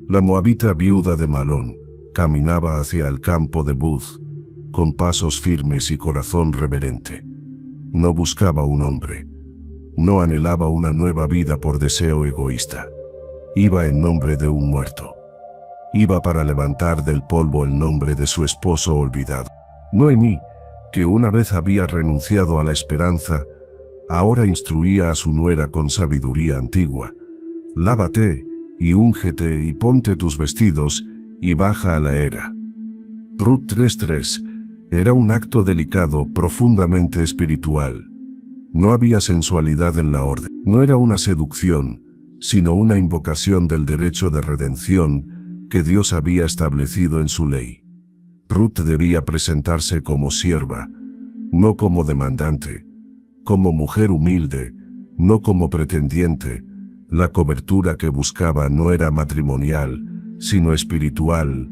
la moabita viuda de Malón, caminaba hacia el campo de Booz, con pasos firmes y corazón reverente. No buscaba un hombre. No anhelaba una nueva vida por deseo egoísta. Iba en nombre de un muerto. Iba para levantar del polvo el nombre de su esposo olvidado. Noemí, que una vez había renunciado a la esperanza, ahora instruía a su nuera con sabiduría antigua. Lávate, y úngete, y ponte tus vestidos, y baja a la era. Ruth 3:3 era un acto delicado, profundamente espiritual. No había sensualidad en la orden. No era una seducción, sino una invocación del derecho de redención que Dios había establecido en su ley. Ruth debía presentarse como sierva, no como demandante, como mujer humilde, no como pretendiente. La cobertura que buscaba no era matrimonial, sino espiritual,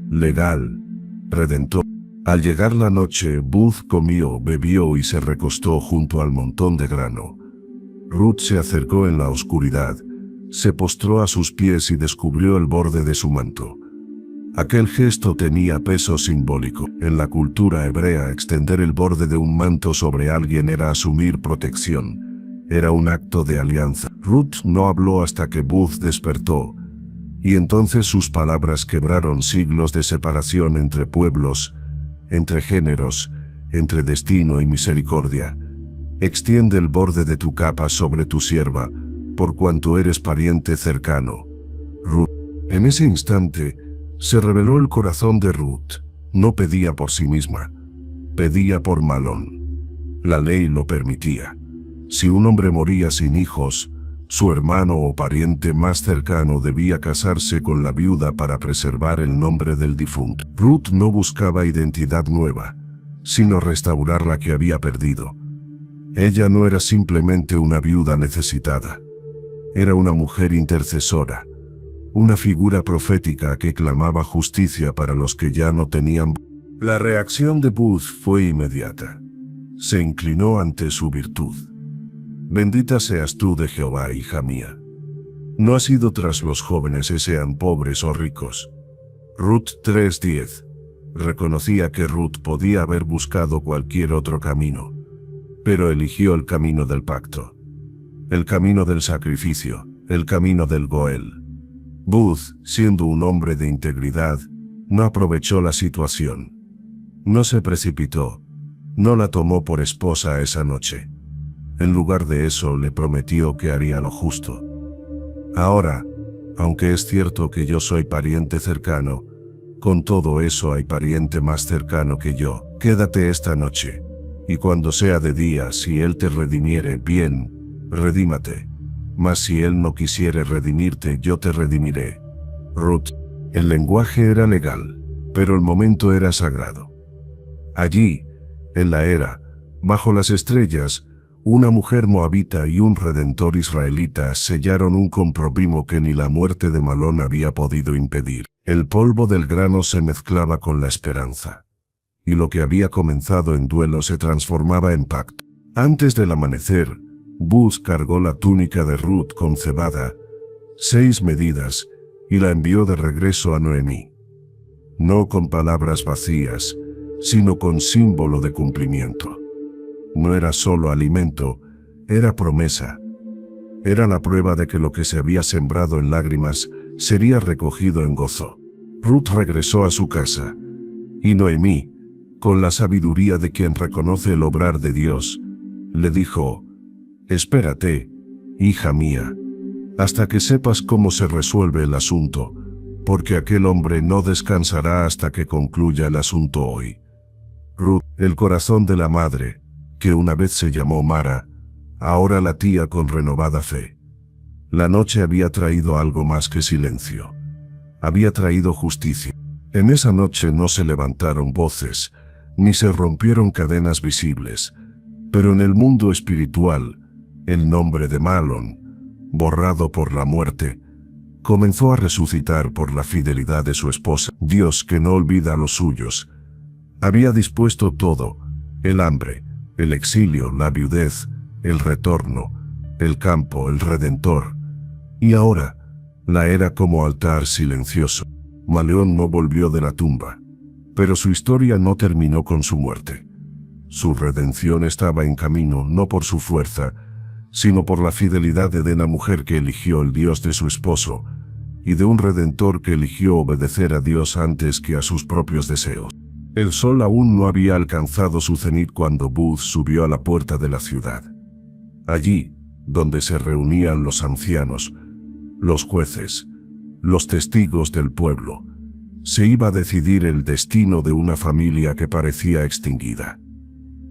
legal, redentor. Al llegar la noche, Booz comió, bebió y se recostó junto al montón de grano. Ruth se acercó en la oscuridad, se postró a sus pies y descubrió el borde de su manto. Aquel gesto tenía peso simbólico. En la cultura hebrea, extender el borde de un manto sobre alguien era asumir protección. Era un acto de alianza. Ruth no habló hasta que Booz despertó, y entonces sus palabras quebraron siglos de separación entre pueblos, entre géneros, entre destino y misericordia. Extiende el borde de tu capa sobre tu sierva, por cuanto eres pariente cercano. Ruth. En ese instante, se reveló el corazón de Ruth. No pedía por sí misma, pedía por Malón. La ley lo permitía. Si un hombre moría sin hijos, su hermano o pariente más cercano debía casarse con la viuda para preservar el nombre del difunto. Ruth no buscaba identidad nueva, sino restaurar la que había perdido. Ella no era simplemente una viuda necesitada. Era una mujer intercesora, una figura profética que clamaba justicia para los que ya no tenían. La reacción de Booz fue inmediata. Se inclinó ante su virtud. Bendita seas tú de Jehová, hija mía. No has ido tras los jóvenes, sean pobres o ricos. Ruth 3:10. Reconocía que Ruth podía haber buscado cualquier otro camino, pero eligió el camino del pacto, el camino del sacrificio, el camino del Goel. Booth, siendo un hombre de integridad, no aprovechó la situación. No se precipitó. No la tomó por esposa esa noche. En lugar de eso, le prometió que haría lo justo. Ahora, aunque es cierto que yo soy pariente cercano, con todo eso hay pariente más cercano que yo. Quédate esta noche, y cuando sea de día, si él te redimiere, bien, redímate. Mas si él no quisiere redimirte, yo te redimiré. Ruth. El lenguaje era legal, pero el momento era sagrado. Allí, en la era, bajo las estrellas, una mujer moabita y un redentor israelita sellaron un compromiso que ni la muerte de Malón había podido impedir. El polvo del grano se mezclaba con la esperanza, y lo que había comenzado en duelo se transformaba en pacto. Antes del amanecer, Booth cargó la túnica de Ruth con cebada, 6 medidas, y la envió de regreso a Noemí. No con palabras vacías, sino con símbolo de cumplimiento. No era solo alimento, era promesa. Era la prueba de que lo que se había sembrado en lágrimas sería recogido en gozo. Ruth regresó a su casa, y Noemí, con la sabiduría de quien reconoce el obrar de Dios, le dijo: «Espérate, hija mía, hasta que sepas cómo se resuelve el asunto, porque aquel hombre no descansará hasta que concluya el asunto hoy». Ruth, el corazón de la madre, que una vez se llamó Mara, ahora latía con renovada fe. La noche había traído algo más que silencio. Había traído justicia. En esa noche no se levantaron voces, ni se rompieron cadenas visibles, pero en el mundo espiritual, el nombre de Malón, borrado por la muerte, comenzó a resucitar por la fidelidad de su esposa. Dios, que no olvida a los suyos, había dispuesto todo: el hambre, el exilio, la viudez, el retorno, el campo, el redentor. Y ahora, la era como altar silencioso. Maleón no volvió de la tumba, pero su historia no terminó con su muerte. Su redención estaba en camino, no por su fuerza, sino por la fidelidad de la mujer que eligió el Dios de su esposo, y de un redentor que eligió obedecer a Dios antes que a sus propios deseos. El sol aún no había alcanzado su cenit cuando Booth subió a la puerta de la ciudad. Allí, donde se reunían los ancianos, los jueces, los testigos del pueblo, se iba a decidir el destino de una familia que parecía extinguida.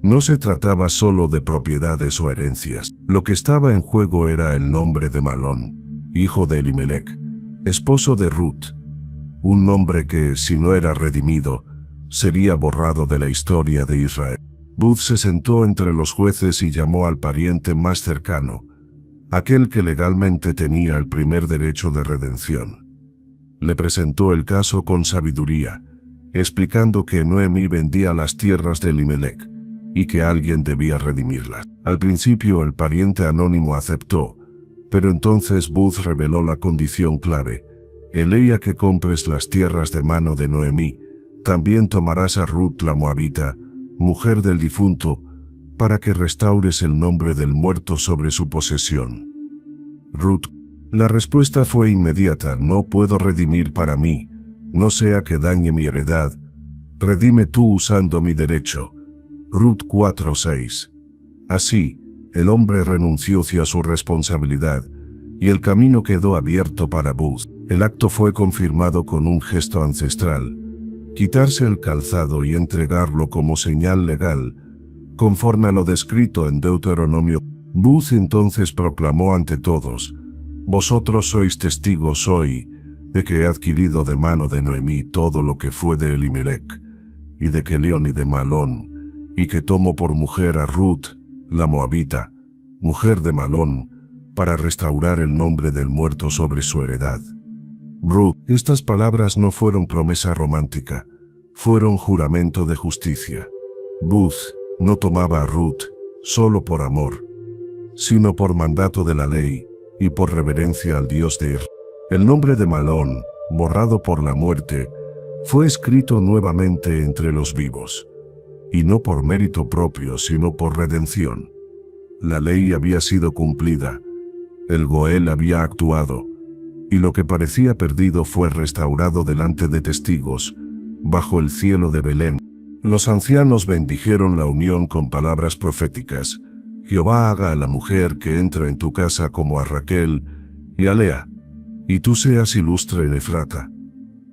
No se trataba solo de propiedades o herencias. Lo que estaba en juego era el nombre de Malón, hijo de Elimelech, esposo de Ruth. Un nombre que, si no era redimido, sería borrado de la historia de Israel. Booth se sentó entre los jueces y llamó al pariente más cercano, aquel que legalmente tenía el primer derecho de redención. Le presentó el caso con sabiduría, explicando que Noemí vendía las tierras de Elimelech y que alguien debía redimirlas. Al principio el pariente anónimo aceptó, pero entonces Booth reveló la condición clave: el día que compres las tierras de mano de Noemí, también tomarás a Ruth la moabita, mujer del difunto, para que restaures el nombre del muerto sobre su posesión. Ruth. La respuesta fue inmediata: no puedo redimir para mí, no sea que dañe mi heredad. Redime tú usando mi derecho. Ruth 4:6. Así, el hombre renunció hacia su responsabilidad, y el camino quedó abierto para Booth. El acto fue confirmado con un gesto ancestral: quitarse el calzado y entregarlo como señal legal, conforme a lo descrito en Deuteronomio. Booth entonces proclamó ante todos: vosotros sois testigos hoy de que he adquirido de mano de Noemí todo lo que fue de Elimelech, y de Kelión y de Malón, y que tomo por mujer a Ruth, la moabita, mujer de Malón, para restaurar el nombre del muerto sobre su heredad. Ruth. Estas palabras no fueron promesa romántica, fueron juramento de justicia. Booth no tomaba a Ruth solo por amor, sino por mandato de la ley y por reverencia al Dios de Israel. El nombre de Malón, borrado por la muerte, fue escrito nuevamente entre los vivos, y no por mérito propio, sino por redención. La ley había sido cumplida, el Goel había actuado, y lo que parecía perdido fue restaurado delante de testigos, bajo el cielo de Belén. Los ancianos bendijeron la unión con palabras proféticas. Jehová haga a la mujer que entra en tu casa como a Raquel y a Lea, y tú seas ilustre en Efrata,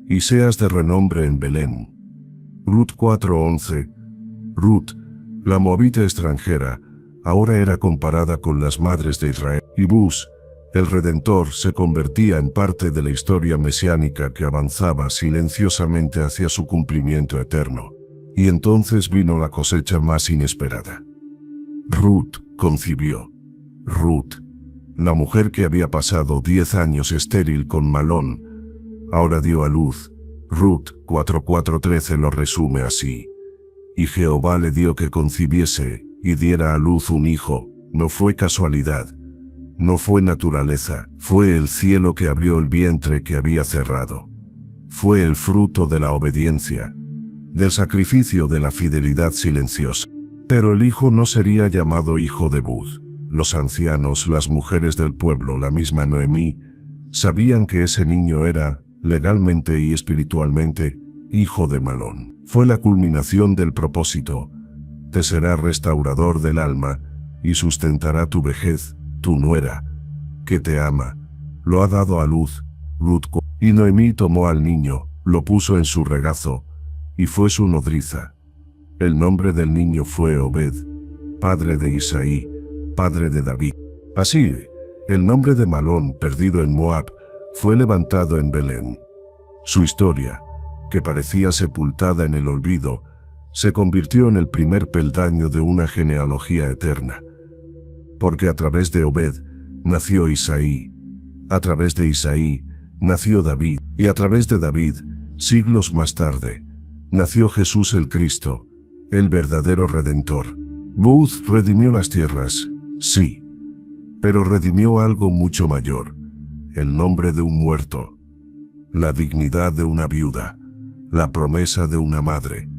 y seas de renombre en Belén. Ruth 4:11. Ruth, la moabita extranjera, ahora era comparada con las madres de Israel, y Buz, el Redentor, se convertía en parte de la historia mesiánica que avanzaba silenciosamente hacia su cumplimiento eterno. Y entonces vino la cosecha más inesperada. Ruth concibió. Ruth, la mujer que había pasado 10 años estéril con Malón, ahora dio a luz. Ruth 4:13 lo resume así. Y Jehová le dio que concibiese y diera a luz un hijo. No fue casualidad, no fue naturaleza, fue el cielo que abrió el vientre que había cerrado. Fue el fruto de la obediencia, del sacrificio, de la fidelidad silenciosa. Pero el hijo no sería llamado hijo de Buz. Los ancianos, las mujeres del pueblo, la misma Noemí, sabían que ese niño era, legalmente y espiritualmente, hijo de Malón. Fue la culminación del propósito. Te será restaurador del alma, y sustentará tu vejez, tu nuera, que te ama. Lo ha dado a luz. Ruth. Y Noemí tomó al niño, lo puso en su regazo, y fue su nodriza. El nombre del niño fue Obed, padre de Isaí, padre de David. Así, el nombre de Malón, perdido en Moab, fue levantado en Belén. Su historia, que parecía sepultada en el olvido, se convirtió en el primer peldaño de una genealogía eterna. Porque a través de Obed nació Isaí, a través de Isaí nació David, y a través de David, siglos más tarde, nació Jesús el Cristo, el verdadero Redentor. Buz redimió las tierras, sí, pero redimió algo mucho mayor: el nombre de un muerto, la dignidad de una viuda, la promesa de una madre,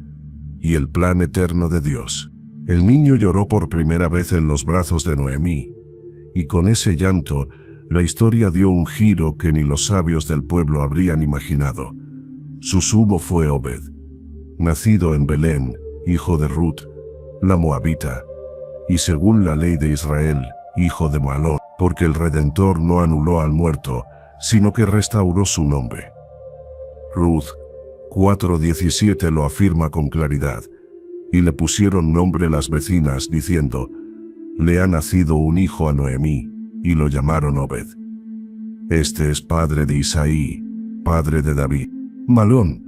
y el plan eterno de Dios. El niño lloró por primera vez en los brazos de Noemí, y con ese llanto, la historia dio un giro que ni los sabios del pueblo habrían imaginado. Su sumo fue Obed, nacido en Belén, hijo de Ruth, la moabita, y según la ley de Israel, hijo de Malón, porque el Redentor no anuló al muerto, sino que restauró su nombre. Ruth 4:17 lo afirma con claridad. Y le pusieron nombre las vecinas, diciendo: le ha nacido un hijo a Noemí, y lo llamaron Obed. Este es padre de Isaí, padre de David. Malón,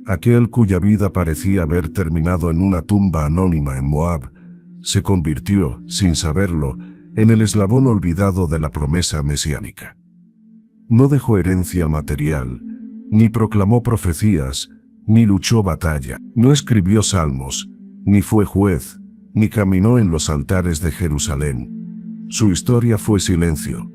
aquel cuya vida parecía haber terminado en una tumba anónima en Moab, se convirtió, sin saberlo, en el eslabón olvidado de la promesa mesiánica. No dejó herencia material, ni proclamó profecías, ni luchó batalla, no escribió salmos, ni fue juez, ni caminó en los altares de Jerusalén. Su historia fue silencio.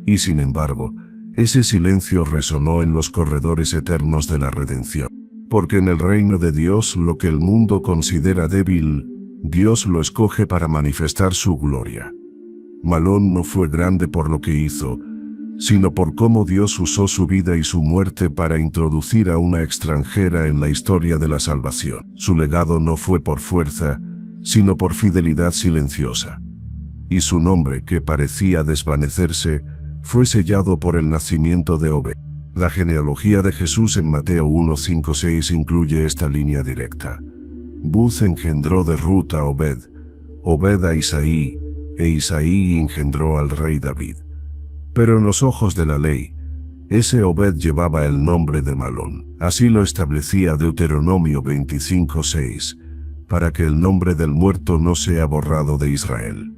Y sin embargo, ese silencio resonó en los corredores eternos de la redención. Porque en el reino de Dios lo que el mundo considera débil, Dios lo escoge para manifestar su gloria. Malón no fue grande por lo que hizo, sino por cómo Dios usó su vida y su muerte para introducir a una extranjera en la historia de la salvación. Su legado no fue por fuerza, sino por fidelidad silenciosa. Y su nombre, que parecía desvanecerse, fue sellado por el nacimiento de Obed. La genealogía de Jesús en Mateo 1:5-6 incluye esta línea directa. Buz engendró de Ruth a Obed, Obed a Isaí, e Isaí engendró al rey David. Pero en los ojos de la ley, ese Obed llevaba el nombre de Malón. Así lo establecía Deuteronomio 25:6, para que el nombre del muerto no sea borrado de Israel.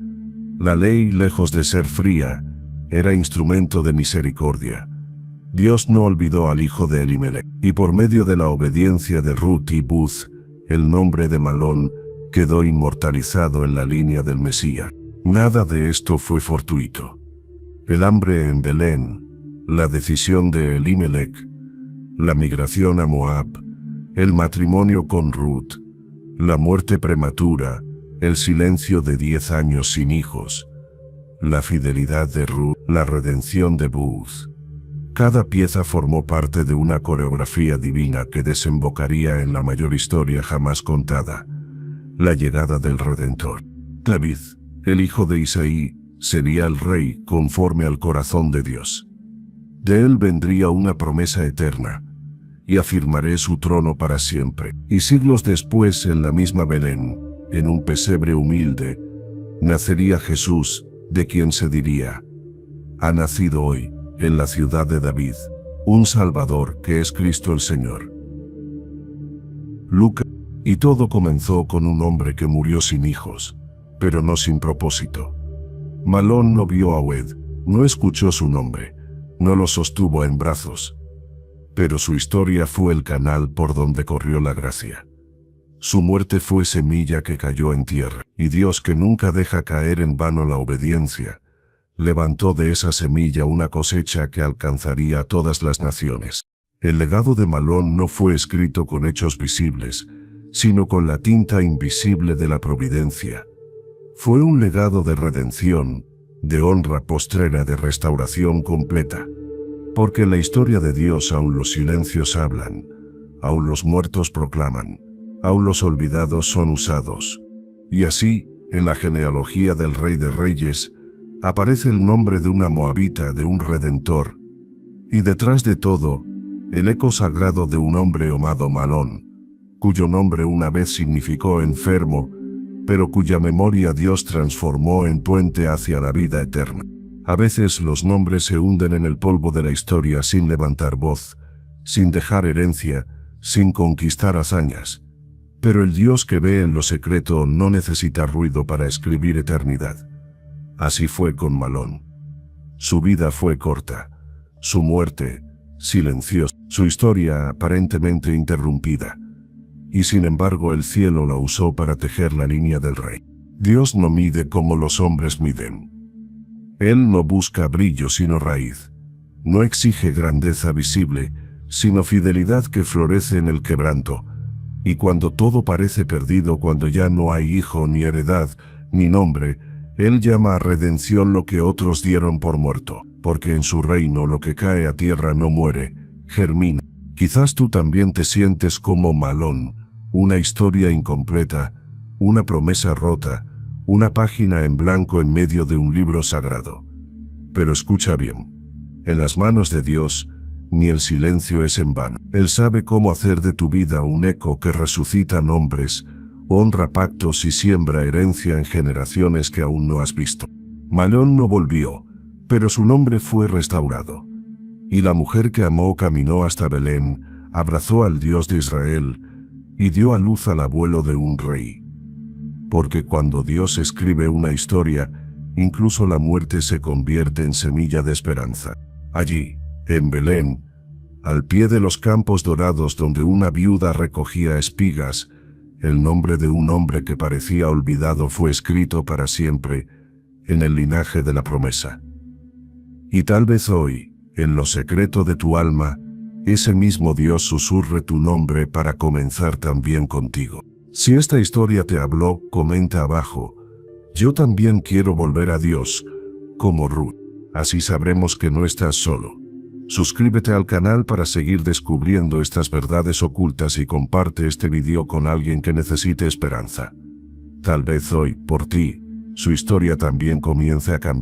La ley, lejos de ser fría, era instrumento de misericordia. Dios no olvidó al hijo de Elimelech, y por medio de la obediencia de Ruth y Buz, el nombre de Malón quedó inmortalizado en la línea del Mesías. Nada de esto fue fortuito. El hambre en Belén, la decisión de Elimelech, la migración a Moab, el matrimonio con Ruth, la muerte prematura, el silencio de 10 años sin hijos, la fidelidad de Ruth, la redención de Buz. Cada pieza formó parte de una coreografía divina que desembocaría en la mayor historia jamás contada, la llegada del Redentor. David, el hijo de Isaí, sería el rey conforme al corazón de Dios. De él vendría una promesa eterna, y afirmaré su trono para siempre. Y siglos después, en la misma Belén, en un pesebre humilde, nacería Jesús, de quien se diría: ha nacido hoy, en la ciudad de David, un Salvador que es Cristo el Señor. Lucas. Y todo comenzó con un hombre que murió sin hijos, pero no sin propósito. Malón no vio a Obed, no escuchó su nombre, no lo sostuvo en brazos. Pero su historia fue el canal por donde corrió la gracia. Su muerte fue semilla que cayó en tierra, y Dios, que nunca deja caer en vano la obediencia, levantó de esa semilla una cosecha que alcanzaría a todas las naciones. El legado de Malón no fue escrito con hechos visibles, sino con la tinta invisible de la providencia. Fue un legado de redención, de honra postrera, de restauración completa. Porque en la historia de Dios aún los silencios hablan, aún los muertos proclaman, aún los olvidados son usados. Y así, en la genealogía del Rey de Reyes, aparece el nombre de una moabita, de un redentor. Y detrás de todo, el eco sagrado de un hombre llamado Malón, cuyo nombre una vez significó enfermo, pero cuya memoria Dios transformó en puente hacia la vida eterna. A veces los nombres se hunden en el polvo de la historia sin levantar voz, sin dejar herencia, sin conquistar hazañas. Pero el Dios que ve en lo secreto no necesita ruido para escribir eternidad. Así fue con Malón. Su vida fue corta, su muerte silenciosa, su historia aparentemente interrumpida. Y sin embargo el cielo la usó para tejer la línea del rey. Dios no mide como los hombres miden. Él no busca brillo sino raíz. No exige grandeza visible, sino fidelidad que florece en el quebranto. Y cuando todo parece perdido, cuando ya no hay hijo, ni heredad, ni nombre, Él llama a redención lo que otros dieron por muerto, porque en su reino lo que cae a tierra no muere, germina. Quizás tú también te sientes como Malón, una historia incompleta, una promesa rota, una página en blanco en medio de un libro sagrado. Pero escucha bien, en las manos de Dios, ni el silencio es en vano. Él sabe cómo hacer de tu vida un eco que resucita nombres, honra pactos y siembra herencia en generaciones que aún no has visto. Malón no volvió, pero su nombre fue restaurado. Y la mujer que amó caminó hasta Belén, abrazó al Dios de Israel, y dio a luz al abuelo de un rey. Porque cuando Dios escribe una historia, incluso la muerte se convierte en semilla de esperanza. Allí, en Belén, al pie de los campos dorados donde una viuda recogía espigas, el nombre de un hombre que parecía olvidado fue escrito para siempre, en el linaje de la promesa. Y tal vez hoy, en lo secreto de tu alma, ese mismo Dios susurre tu nombre para comenzar también contigo. Si esta historia te habló, comenta abajo: yo también quiero volver a Dios, como Ruth. Así sabremos que no estás solo. Suscríbete al canal para seguir descubriendo estas verdades ocultas y comparte este video con alguien que necesite esperanza. Tal vez hoy, por ti, su historia también comience a cambiar.